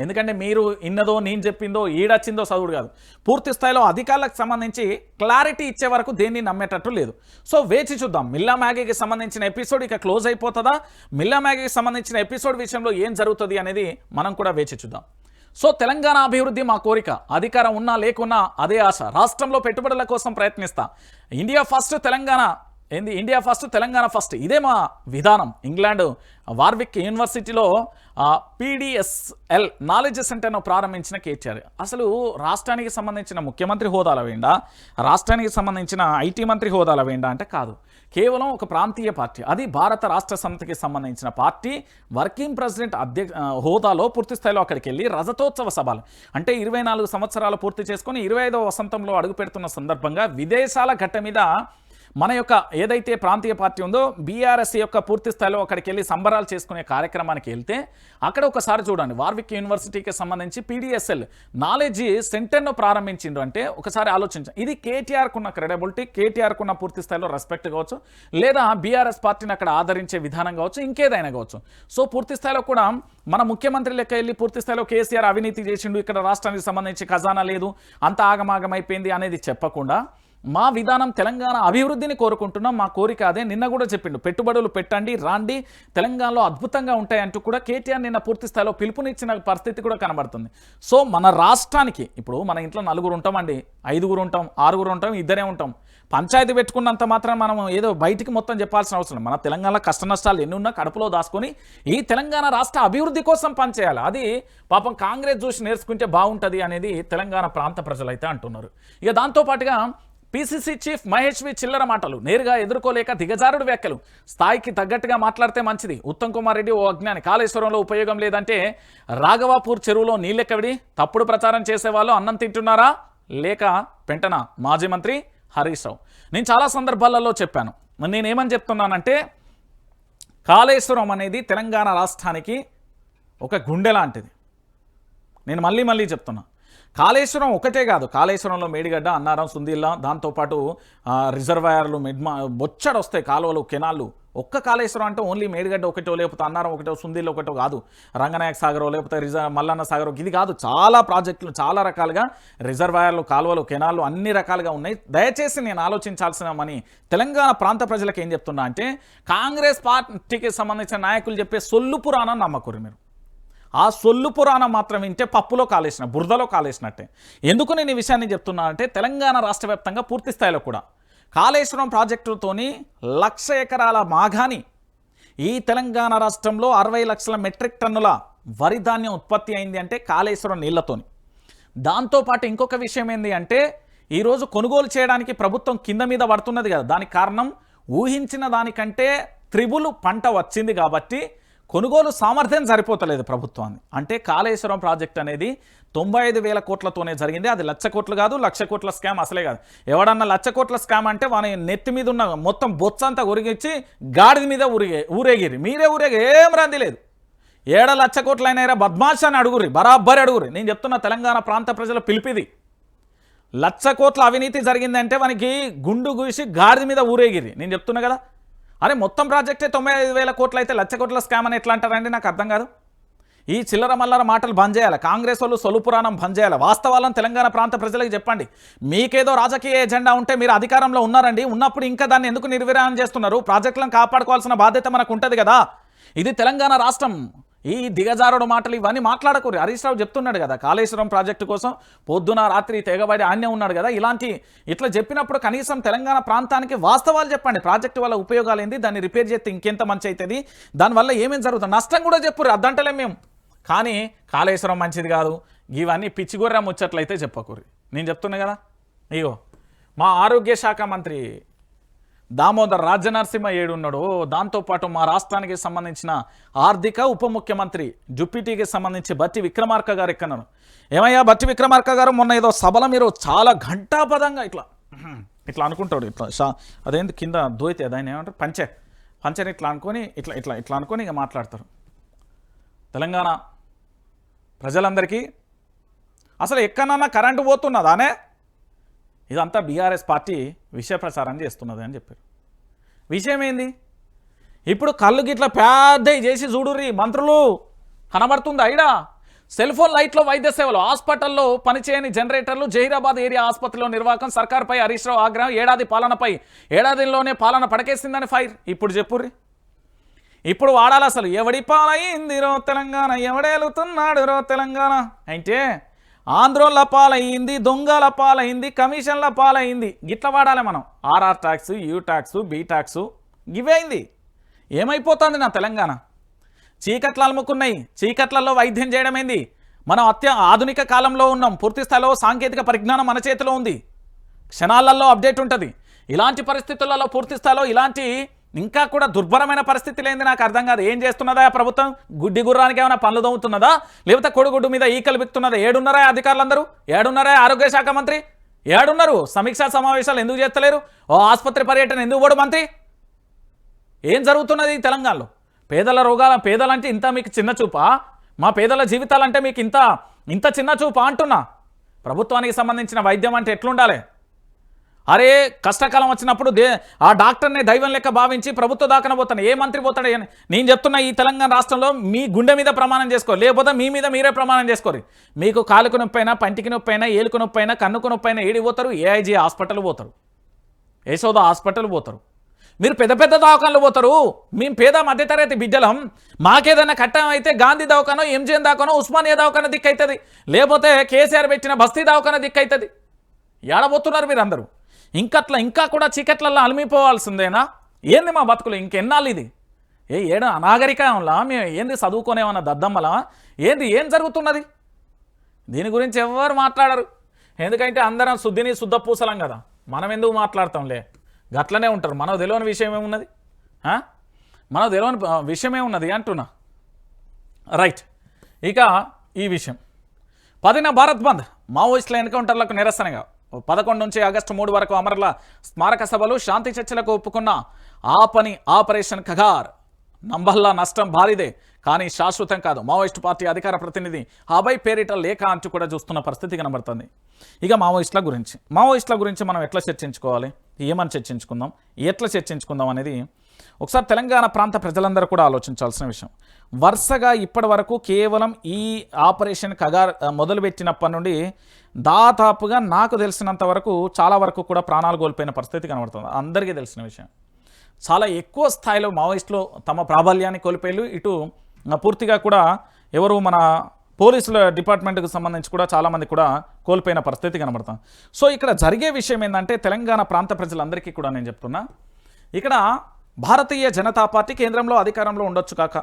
ఎందుకంటే మీరు ఇన్నదో నేను చెప్పిందో ఈడొచ్చిందో చదువుడు కాదు. పూర్తి స్థాయిలో అధికారులకు సంబంధించి క్లారిటీ ఇచ్చే వరకు దేన్ని నమ్మేటట్టు లేదు. సో వేచి చూద్దాం. మిల్లా మ్యాగీకి సంబంధించిన ఎపిసోడ్ ఇక క్లోజ్ అయిపోతుందా, మిల్లా మ్యాగీకి సంబంధించిన ఎపిసోడ్ విషయంలో ఏం జరుగుతుంది అనేది మనం కూడా వేచి చూద్దాం. సో తెలంగాణ అభివృద్ధి మా కోరిక, అధికారం ఉన్నా లేకున్నా అదే ఆశ. రాష్ట్రంలో పెట్టుబడుల కోసం ప్రయత్నిస్తా. ఇండియా ఫస్ట్ తెలంగాణ ఏంది ఇండియా ఫస్ట్ తెలంగాణ ఫస్ట్, ఇదే మా విధానం. ఇంగ్లాండ్ వార్విక్ యూనివర్సిటీలో PDSL నాలెడ్జ్ సెంటర్ను ప్రారంభించిన కేటీఆర్ అసలు రాష్ట్రానికి సంబంధించిన ముఖ్యమంత్రి హోదాల వేండా, రాష్ట్రానికి సంబంధించిన IT మంత్రి హోదాల వేండా అంటే కాదు, కేవలం ఒక ప్రాంతీయ పార్టీ, అది భారత రాష్ట్ర సమితికి సంబంధించిన పార్టీ వర్కింగ్ ప్రెసిడెంట్ హోదాలో పూర్తి స్థాయిలో అక్కడికి వెళ్ళి రజతోత్సవ సభలు అంటే 24 సంవత్సరాలు పూర్తి చేసుకొని 25వ వసంతంలో అడుగు పెడుతున్న సందర్భంగా విదేశాల గట్ట మీద మన యొక్క ఏదైతే ప్రాంతీయ పార్టీ ఉందో BRS యొక్క పూర్తి స్థాయిలో అక్కడికి వెళ్ళి సంబరాలు చేసుకునే కార్యక్రమానికి వెళ్తే అక్కడ ఒకసారి చూడండి, వార్విక్ యూనివర్సిటీకి సంబంధించి PDSL నాలెడ్జ్ సెంటర్ను ప్రారంభించిండ్రు అంటే ఒకసారి ఆలోచించండి. ఇది కేటీఆర్కున్న క్రెడిబిలిటీ, కేటీఆర్కున్న పూర్తి స్థాయిలో రెస్పెక్ట్ కావచ్చు, లేదా BRS పార్టీని అక్కడ ఆదరించే విధానం కావచ్చు, ఇంకేదైనా కావచ్చు. సో పూర్తి స్థాయిలో కూడా మన ముఖ్యమంత్రి లెక్క వెళ్ళి పూర్తి స్థాయిలో కేసీఆర్ అవినీతి చేసిండు, ఇక్కడ రాష్ట్రానికి సంబంధించి ఖజానా లేదు, అంత ఆగమాగమైపోయింది అనేది చెప్పకుండా మా విధానం తెలంగాణ అభివృద్ధిని కోరుకుంటున్నాం, మా కోరిక అదే. నిన్న కూడా చెప్పిండు, పెట్టుబడులు పెట్టండి రాండి తెలంగాణలో అద్భుతంగా ఉంటాయంటూ కూడా కేటీఆర్ నిన్న పూర్తి స్థాయిలో పిలుపునిచ్చిన పరిస్థితి కూడా కనబడుతుంది. సో మన రాష్ట్రానికి ఇప్పుడు మన ఇంట్లో 4 ఉంటామండి, 5 ఉంటాం, 6 ఉంటాం, 2 ఉంటాం. పంచాయతీ పెట్టుకున్నంత మాత్రం మనం ఏదో బయటికి మొత్తం చెప్పాల్సిన అవసరం. మన తెలంగాణ కష్ట నష్టాలు ఎన్ని ఉన్నా కడుపులో దాచుకొని ఈ తెలంగాణ రాష్ట్ర అభివృద్ధి కోసం పనిచేయాలి. అది పాపం కాంగ్రెస్ చూసి నేర్చుకుంటే బాగుంటుంది అనేది తెలంగాణ ప్రాంత ప్రజలైతే అంటున్నారు. ఇక దాంతోపాటుగా PCC చీఫ్ మహేష్ వి చిల్లర మాటలు, నేరుగా ఎదుర్కోలేక దిగజారుడు వ్యాఖ్యలు, స్థాయికి తగ్గట్టుగా మాట్లాడితే మంచిది. ఉత్తమ్ కుమార్ రెడ్డి ఓ అజ్ఞాని, కాళేశ్వరంలో ఉపయోగం లేదంటే రాఘవాపూర్ చెరువులో నీళ్ళెక్కవిడి, తప్పుడు ప్రచారం చేసేవాళ్ళు అన్నం తింటున్నారా లేక పెంటనా? మాజీ మంత్రి హరీష్ రావు. నేను చాలా సందర్భాలలో చెప్పాను, నేనేమని చెప్తున్నానంటే కాళేశ్వరం అనేది తెలంగాణ రాష్ట్రానికి ఒక గుండె లాంటిది. నేను మళ్ళీ చెప్తున్నా, కాళేశ్వరం ఒకటే కాదు, కాళేశ్వరంలో మేడిగడ్డ, అన్నారం, సుందిల్లా, దాంతోపాటు రిజర్వాయర్లు, బొచ్చడు వస్తాయి, కాలువలు, కెనాళ్ళు. ఒక్క కాళేశ్వరం అంటే ఓన్లీ మేడిగడ్డ ఒకటో, లేకపోతే అన్నారం ఒకటో, సుందిల్ల ఒకటో కాదు, రంగనాయక సాగరో, లేకపోతే మల్లన్న సాగరో, ఇది కాదు. చాలా ప్రాజెక్టులు, చాలా రకాలుగా రిజర్వాయర్లు, కాలువలు, కెనాళ్ళు అన్ని రకాలుగా ఉన్నాయి. దయచేసి నేను ఆలోచించాల్సినమని తెలంగాణ ప్రాంత ప్రజలకు ఏం చెప్తున్నా అంటే, కాంగ్రెస్ పార్టీకి సంబంధించిన నాయకులు చెప్పే సొల్లు పురాణం నమ్మకూరు మీరు. ఆ సొల్లు పురాణం మాత్రం వింటే పప్పులో కాలేసిన, బురదలో కాలేసినట్టే. ఎందుకు నేను ఈ విషయాన్ని చెప్తున్నా అంటే, తెలంగాణ రాష్ట్ర వ్యాప్తంగా పూర్తి స్థాయిలో కూడా కాళేశ్వరం ప్రాజెక్టులతోని 1,00,000 ఎకరాల మాగాని ఈ తెలంగాణ రాష్ట్రంలో 60 లక్షల మెట్రిక్ టన్నుల వరి ధాన్యం ఉత్పత్తి అయింది అంటే కాళేశ్వరం నీళ్లతోని. దాంతోపాటు ఇంకొక విషయం ఏంది అంటే, ఈరోజు కొనుగోలు చేయడానికి ప్రభుత్వం కింద మీద పడుతున్నది కదా, దానికి కారణం ఊహించిన దానికంటే త్రిబుల్ పంట వచ్చింది కాబట్టి కొనుగోలు సామర్థ్యం సరిపోతలేదు ప్రభుత్వాన్ని. అంటే కాళేశ్వరం ప్రాజెక్ట్ అనేది 95,000 కోట్లతోనే జరిగింది. అది 1,00,000 కోట్లు కాదు, 1,00,000 కోట్ల స్కామ్ అసలే కాదు. ఎవడన్నా 1,00,000 కోట్ల స్కామ్ అంటే వాని నెత్తి మీద ఉన్న మొత్తం బొత్సంతా ఉరిగిచ్చి గాడిద మీద ఊరేగిరి. మీరే ఏం రంది లేదు. 7,00,000 కోట్లైనా బద్మాష్ అని అడుగురి, బరాబరి అడుగురి. నేను చెప్తున్న తెలంగాణ ప్రాంత ప్రజల పిలిపిది. 1,00,000 కోట్ల అవినీతి జరిగిందంటే వానికి గుండు గూసి గాడిద మీద ఊరేగిరి. నేను చెప్తున్నా కదా, అరే మొత్తం ప్రాజెక్టే 95,000 కోట్లు అయితే 1,00,000 కోట్ల స్కామ్ అని ఎట్లా అంటారండి? నాకు అర్థం కాదు. ఈ చిల్లర మల్లర మాటలు బంద్ చేయాలి. కాంగ్రెస్ వాళ్ళు సొల్లు పురాణం బంద్ చేయాలి. వాస్తవాలను తెలంగాణ ప్రాంత ప్రజలకు చెప్పండి. మీకేదో రాజకీయ ఎజెండా ఉంటే మీరు అధికారంలో ఉన్నారండి, ఉన్నప్పుడు ఇంకా దాన్ని ఎందుకు నిర్వీర్యం చేస్తున్నారు? ప్రాజెక్టులను కాపాడుకోవాల్సిన బాధ్యత మనకు ఉంటుంది కదా. ఇది తెలంగాణ రాష్ట్రం. ఈ దిగజారుడు మాటలు ఇవన్నీ మాట్లాడకూరు. హరీష్ రావు చెప్తున్నాడు కదా, కాళేశ్వరం ప్రాజెక్టు కోసం పొద్దున రాత్రి తెగబడి ఆన్నే ఉన్నాడు కదా. ఇట్లా చెప్పినప్పుడు కనీసం తెలంగాణ ప్రాంతానికి వాస్తవాలు చెప్పండి. ప్రాజెక్టు వల్ల ఉపయోగాలు ఏంది, దాన్ని రిపేర్ చేస్తే ఇంకెంత మంచి అవుతుంది, దానివల్ల ఏమేమి జరుగుతుంది, నష్టం కూడా చెప్పురు, అద్దంటలే మేము. కానీ కాళేశ్వరం మంచిది కాదు, ఇవన్నీ పిచ్చిగొర్ర ముచ్చట్లయితే చెప్పకూరి. నేను చెప్తున్నా కదా, ఇగో మా ఆరోగ్య శాఖ మంత్రి దామోదర్ రాజనరసింహ ఏడున్నాడు. దాంతోపాటు మా రాష్ట్రానికి సంబంధించిన ఆర్థిక ఉప ముఖ్యమంత్రి జుపిటీకి సంబంధించి బట్టి విక్రమార్క గారు ఎక్కన్నారు. ఏమయ్యా బట్టి విక్రమార్క గారు, మొన్న ఏదో సభలో మీరు చాలా ఘంటాపదంగా ఇట్లా అనుకుంటాడు, అదేంటి కింద దోయితే అదాన్ని ఏమంటారు, పంచని ఇట్లా అనుకొని ఇట్లా అనుకొని ఇక మాట్లాడతారు. తెలంగాణ ప్రజలందరికీ అసలు ఎక్కడన్నా కరెంటు పోతున్నదానే, ఇదంతా బీఆర్ఎస్ పార్టీ విషయ ప్రచారం చేస్తున్నది అని చెప్పారు. విషయం ఏంది? ఇప్పుడు కళ్ళు గిట్లా పెద్దవి చేసి చూడుర్రి మంత్రులు, కనబడుతుందా ఐడా? సెల్ ఫోన్ లైట్లో వైద్య సేవలు, హాస్పిటల్లో పనిచేయని జనరేటర్లు, జహీరాబాద్ ఏరియా ఆసుపత్రిలో నిర్వాహకం, సర్కార్పై హరీష్ రావు ఆగ్రహం, ఏడాదిలోనే పాలన పడకేసిందని ఫైర్. ఇప్పుడు చెప్పుర్రి, ఇప్పుడు వాడాలి అసలు. ఎవడి పాలైంది రో తెలంగాణ, ఎవడేలుతున్నాడు రో తెలంగాణ అంటే ఆంధ్రోళ్ళ పాలయ్యింది, దొంగల పాలైంది, కమిషన్ల పాలైంది. గిట్ల వాడాలి మనం. RR tax, U tax, B tax ఇవేంది. ఏమైపోతుంది నా తెలంగాణ? చీకట్లు అలుముకున్నాయి. చీకట్లలో వైద్యం చేయడం ఏంది? మనం ఆధునిక కాలంలో ఉన్నాం. పూర్తి స్థాయిలో సాంకేతిక పరిజ్ఞానం మన చేతిలో ఉంది. క్షణాలలో అప్డేట్ ఉంటుంది. ఇలాంటి పరిస్థితులలో పూర్తి స్థాయిలో ఇలాంటి ఇంకా కూడా దుర్భరమైన పరిస్థితి లేని నాకు అర్థం కాదు. ఏం చేస్తున్నదా ప్రభుత్వం? గుడ్డి గుర్రానికి ఏమైనా పనులు దొవుతున్నదా? లేకపోతే కొడుగుడ్డు మీద ఈకలు బిక్తున్నదా? ఏడున్నారా అధికారులందరూ? ఏడున్నారా ఆరోగ్య శాఖ మంత్రి? ఏడున్నారు? సమీక్షా సమావేశాలు ఎందుకు చేస్తలేరు? ఓ ఆసుపత్రి పర్యటన ఎందుకు పోడు మంత్రి? ఏం జరుగుతున్నది ఈ తెలంగాణలో? పేదల రోగాల పేదలంటే ఇంత మీకు చిన్న చూపా? మా పేదల జీవితాలంటే మీకు ఇంత చిన్న చూపా అంటున్నా. ప్రభుత్వానికి సంబంధించిన వైద్యం అంటే ఎట్లుండాలి? అరే కష్టకాలం వచ్చినప్పుడు ఆ డాక్టర్ని దైవం లెక్క భావించి ప్రభుత్వ దాకా పోతాను. ఏ మంత్రి పోతాడు? నేను చెప్తున్నా, ఈ తెలంగాణ రాష్ట్రంలో మీ గుండె మీద ప్రమాణం చేసుకోరు, లేకపోతే మీ మీద మీరే ప్రమాణం చేసుకోరు. మీకు కాలుకు నొప్పి అయినా, పంటికి నొప్పి అయినా, ఏలుకు నొప్పి అయినా, కన్నుకు నొప్పి అయినా ఏడి పోతారు? ఏఐజీ హాస్పిటల్ పోతారు, యశోద హాస్పిటల్ పోతారు. మీరు పెద్ద పెద్ద దవాఖానలు పోతారు. మేము పేద మధ్యతరగతి బిడ్డలం. మాకేదైనా కట్టం అయితే గాంధీ దవాఖానో, ఎంజిఎం దవాఖానో, ఉస్మానియా దవాఖాన దిక్కవుతుంది, లేకపోతే కేసీఆర్ పెట్టిన బస్తీ దవాఖాన దిక్కవుతుంది. ఏడబోతున్నారు మీరు అందరూ. ఇంకా కూడా చీకట్లలో అలిమిపోవాల్సిందేనా? ఏంది మా బతుకులు? ఇంకెన్నాళ్ళు ఇది? ఏడు అనాగరికంలా మేము ఏంది చదువుకునేమన్నా దద్దమ్మలా? ఏం జరుగుతున్నది? దీని గురించి ఎవరు మాట్లాడరు. ఎందుకంటే అందరం శుద్ధిని శుద్ధ పూసలం కదా. మనం ఎందుకు మాట్లాడతాంలే, గట్లనే ఉంటారు. మనకు తెలియని విషయం ఏమున్నది? మనకు తెలియని విషయం ఏమున్నది అంటున్నా. రైట్, ఇక ఈ విషయం 10న భారత్ బంద్, మావోయిస్టుల ఎన్కౌంటర్లకు నిరసనగా 11 నుంచి ఆగస్టు 3 వరకు అమరుల స్మారక సభలు, శాంతి చర్చలకు ఒప్పుకున్న ఆపరేషన్ కగార్. నంబల్లా నష్టం భారీదే, కానీ శాశ్వతం కాదు. మావోయిస్టు పార్టీ అధికార ప్రతినిధి అభయ్ పేరిట లేఖ అంటూ కూడా చూస్తున్న పరిస్థితి కనబడుతుంది. ఇక మావోయిస్టుల గురించి మనం ఎట్లా చర్చించుకోవాలి, ఏమని చర్చించుకుందాం, ఎట్లా చర్చించుకుందాం అనేది ఒకసారి తెలంగాణ ప్రాంత ప్రజలందరూ కూడా ఆలోచించాల్సిన విషయం. వరుసగా ఇప్పటి వరకు కేవలం ఈ ఆపరేషన్ కగార్ మొదలుపెట్టినప్పటి నుండి దాదాపుగా నాకు తెలిసినంత వరకు చాలా వరకు కూడా ప్రాణాలు కోల్పోయిన పరిస్థితి కనబడుతుంది. అందరికీ తెలిసిన విషయం. చాలా ఎక్కువ స్థాయిలో మావోయిస్టులు తమ ప్రాబల్యాన్ని కోల్పోయారు. ఇటు పూర్తిగా కూడా ఎవరు మన పోలీసుల డిపార్ట్మెంట్కి సంబంధించి కూడా చాలామంది కూడా కోల్పోయిన పరిస్థితి కనబడుతుంది. సో ఇక్కడ జరిగే విషయం ఏంటంటే, తెలంగాణ ప్రాంత ప్రజలందరికీ కూడా నేను చెప్తున్నా, ఇక్కడ భారతీయ జనతా పార్టీ కేంద్రంలో అధికారంలో ఉండొచ్చు కాక,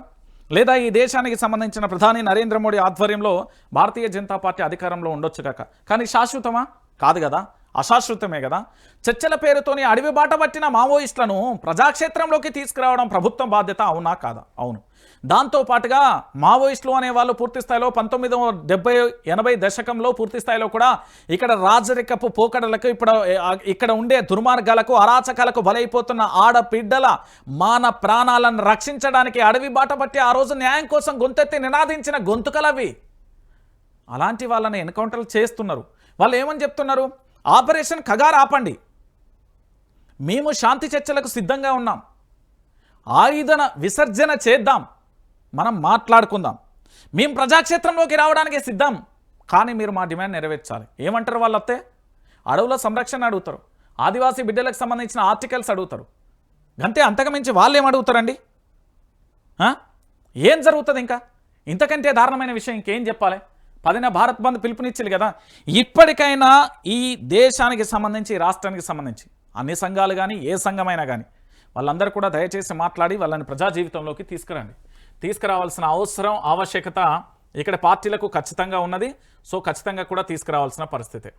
లేదా ఈ దేశానికి సంబంధించిన ప్రధాని నరేంద్ర మోడీ ఆధ్వర్యంలో భారతీయ జనతా పార్టీ అధికారంలో ఉండొచ్చు కాక, కానీ శాశ్వతమా? కాదు కదా, అశాశ్వతమే కదా. చర్చల పేరుతోని అడవి బాట పట్టిన మావోయిస్టులను ప్రజాక్షేత్రంలోకి తీసుకురావడం ప్రభుత్వం బాధ్యత, అవునా కాదా? అవును. దాంతోపాటుగా మావోయిస్టులు అనేవాళ్ళు పూర్తి స్థాయిలో 1970-80 దశకంలో పూర్తి స్థాయిలో కూడా ఇక్కడ రాజరికపు పోకడలకు, ఇక్కడ ఉండే దుర్మార్గాలకు, అరాచకాలకు బలైపోతున్న ఆడపిడ్డల మాన ప్రాణాలను రక్షించడానికి అడవి బాట పట్టి ఆ రోజు న్యాయం కోసం గొంతెత్తి నినాదించిన గొంతుకలవి. అలాంటి వాళ్ళని ఎన్కౌంటర్లు చేస్తున్నారు. వాళ్ళు ఏమని చెప్తున్నారు? ఆపరేషన్ కగార్ ఆపండి, మేము శాంతి చర్చలకు సిద్ధంగా ఉన్నాం, ఆయుధన విసర్జన చేద్దాం, మనం మాట్లాడుకుందాం, మేము ప్రజాక్షేత్రంలోకి రావడానికి సిద్ధం, కానీ మీరు మా డిమాండ్ నెరవేర్చాలి. ఏమంటారు వాళ్ళతే? అడవుల సంరక్షణ అడుగుతారు, ఆదివాసీ బిడ్డలకు సంబంధించిన ఆర్టికల్స్ అడుగుతారు. అంతే, అంతకుమించి వాళ్ళు ఏం అడుగుతారండి? ఏం జరుగుతుంది? ఇంకా ఇంతకంటే దారుణమైన విషయం ఇంకేం చెప్పాలి? 10న భారత్ బంద్ పిలుపునిచ్చింది కదా. ఇప్పటికైనా ఈ దేశానికి సంబంధించి, రాష్ట్రానికి సంబంధించి అన్ని సంఘాలు కానీ, ఏ సంఘమైనా కానీ, వాళ్ళందరూ కూడా దయచేసి మాట్లాడి వాళ్ళని ప్రజా జీవితంలోకి తీసుకురండి. తీసుకురావాల్సిన అవసరం, ఆవశ్యకత ఇక్కడ పార్టీలకు ఖచ్చితంగా ఉన్నది. సో ఖచ్చితంగా కూడా తీసుకురావాల్సిన పరిస్థితి.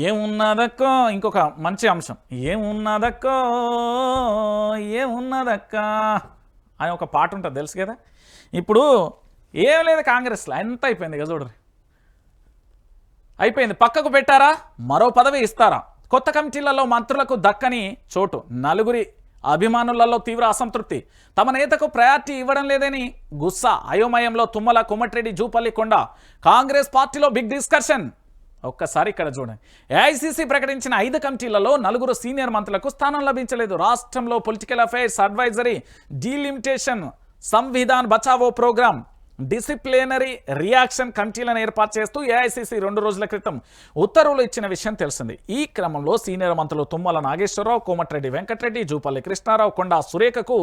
ఏమున్నదక్కో, ఇంకొక మంచి అంశం, ఏమున్నదక్కో అని ఒక పాట ఉంటుంది, తెలుసు కదా. ఇప్పుడు ఏం లేదు కాంగ్రెస్లో, ఎంత అయిపోయింది కదా చూడరు, అయిపోయింది. పక్కకు పెట్టారా, మరో పదవి ఇస్తారా? కొత్త కమిటీలలో మంత్రులకు దక్కని చోటు, నలుగురి అభిమానులలో తీవ్ర అసంతృప్తి, తమ నేతకు ప్రయారిటీ ఇవ్వడం లేదని గుస్సా, అయోమయంలో తుమ్మల, కొమటిరెడ్డి, జూపల్లి, కొండ. కాంగ్రెస్ పార్టీలో బిగ్ డిస్కషన్. ఒక్కసారి ఇక్కడ చూడండి. ఏఐసీసీ ప్రకటించిన 5 కమిటీలలో 4 సీనియర్ మంత్రులకు స్థానం లభించలేదు. రాష్ట్రంలో political affairs advisory, delimitation, Samvidhan Bachao programme, disciplinary reaction కమిటీలను ఏర్పాటు చేస్తూ ఏఐసీసీ 2 రోజుల క్రితం ఉత్తర్వులు ఇచ్చిన విషయం తెలిసింది. ఈ క్రమంలో సీనియర్ మంత్రులు తుమ్మల నాగేశ్వరరావు, కోమటిరెడ్డి వెంకటరెడ్డి, జూపల్లి కృష్ణారావు, కొండా సురేఖకు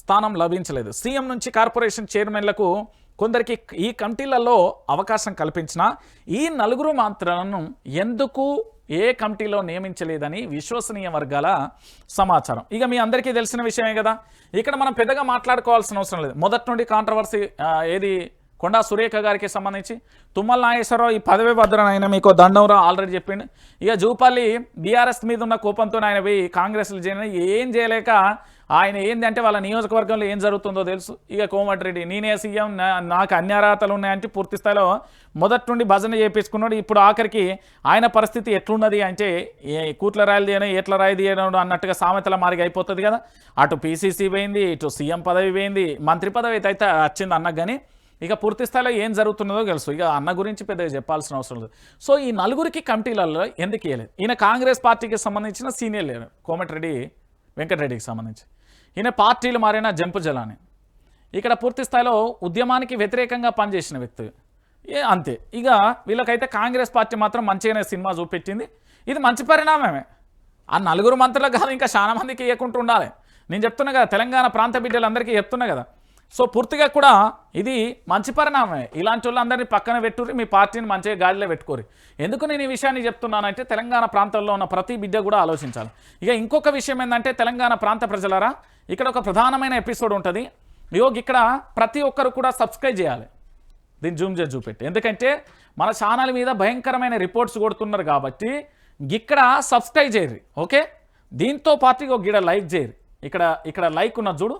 స్థానం లభించలేదు. సీఎం నుంచి కార్పొరేషన్ చైర్మన్లకు కొందరికి ఈ కమిటీలలో అవకాశం కల్పించినా ఈ 4 మంత్రులను ఎందుకు ఏ కమిటీలో నియమించలేదని విశ్వసనీయ వర్గాల సమాచారం. ఇక మీ అందరికీ తెలిసిన విషయమే కదా, ఇక్కడ మనం పెద్దగా మాట్లాడుకోవాల్సిన అవసరం లేదు. మొదటి నుండి కాంట్రవర్సీ ఏది కొండా సురేఖ గారికి సంబంధించి తుమ్మల నాగేశ్వరరావు ఈ పదవి భద్రన ఆయన మీకు దండంరా ఆల్రెడీ చెప్పిండు. ఇక జూపల్లి బీఆర్ఎస్ మీద ఉన్న కోపంతో ఆయన పోయి కాంగ్రెస్లో ఏం చేయలేక ఆయన ఏంటంటే వాళ్ళ నియోజకవర్గంలో ఏం జరుగుతుందో తెలుసు. ఇక కోమటిరెడ్డి నేనే సీఎం, నాకు అన్యార్హతలు ఉన్నాయంటే పూర్తి స్థాయిలో మొదటి నుండి భజన చేయించుకున్నాడు. ఇప్పుడు ఆఖరికి ఆయన పరిస్థితి ఎట్లున్నది అంటే కూట్ల రాయలు తీయడం ఎట్ల రాయి తీయడం అన్నట్టుగా సామెతల మారిగా అయిపోతుంది కదా. అటు పీసీసీ పోయింది, ఇటు సీఎం పదవి పోయింది, మంత్రి పదవి అయితే వచ్చింది అన్నకు. కానీ ఇక పూర్తి స్థాయిలో ఏం జరుగుతున్నదో తెలుసు. ఇక అన్న గురించి పెద్దగా చెప్పాల్సిన అవసరం లేదు. సో ఈ 4 కమిటీలలో ఎందుకు ఇవ్వలేదు? ఈయన కాంగ్రెస్ పార్టీకి సంబంధించిన సీనియర్ లీడర్ కోమటిరెడ్డి వెంకటరెడ్డికి సంబంధించి. ఈయన పార్టీలు మారిన జంపు జలాని ఇక్కడ పూర్తి స్థాయిలో ఉద్యమానికి వ్యతిరేకంగా పనిచేసిన వ్యక్తి అంతే. ఇక వీళ్ళకైతే కాంగ్రెస్ పార్టీ మాత్రం మంచిగానే సినిమా చూపెట్టింది. ఇది మంచి పరిణామమే. ఆ 4 మంత్రులకు కాదు ఇంకా చాలా మందికి ఇవ్వకుండా ఉండాలి. నేను చెప్తున్నా కదా, తెలంగాణ ప్రాంత బిడ్డలందరికీ చెప్తున్నా కదా. సో పూర్తిగా కూడా ఇది మంచి పరిణామమే. ఇలాంటి వాళ్ళందరినీ పక్కన పెట్టుర్రి, మీ పార్టీని మంచిగా గాలిలో పెట్టుకోరు. ఎందుకు నేను ఈ విషయాన్ని చెప్తున్నానంటే తెలంగాణ ప్రాంతంలో ఉన్న ప్రతి బిడ్డ కూడా ఆలోచించాలి. ఇక ఇంకొక విషయం ఏంటంటే తెలంగాణ ప్రాంత ప్రజలారా, ఇక్కడ ఒక ప్రధానమైన ఎపిసోడ్ ఉంటుంది. ఇక్కడ ప్రతి ఒక్కరు కూడా సబ్స్క్రైబ్ చేయాలి. దీన్ని జూమ్ చేసి చూపెట్టి, ఎందుకంటే మన ఛానల్ మీద భయంకరమైన రిపోర్ట్స్ కొడుతున్నారు కాబట్టి ఇక్కడ సబ్స్క్రైబ్ చేయరు. ఓకే, దీంతో పాటు గిడ లైక్ చేయరు. ఇక్కడ లైక్ ఉన్న చూడు,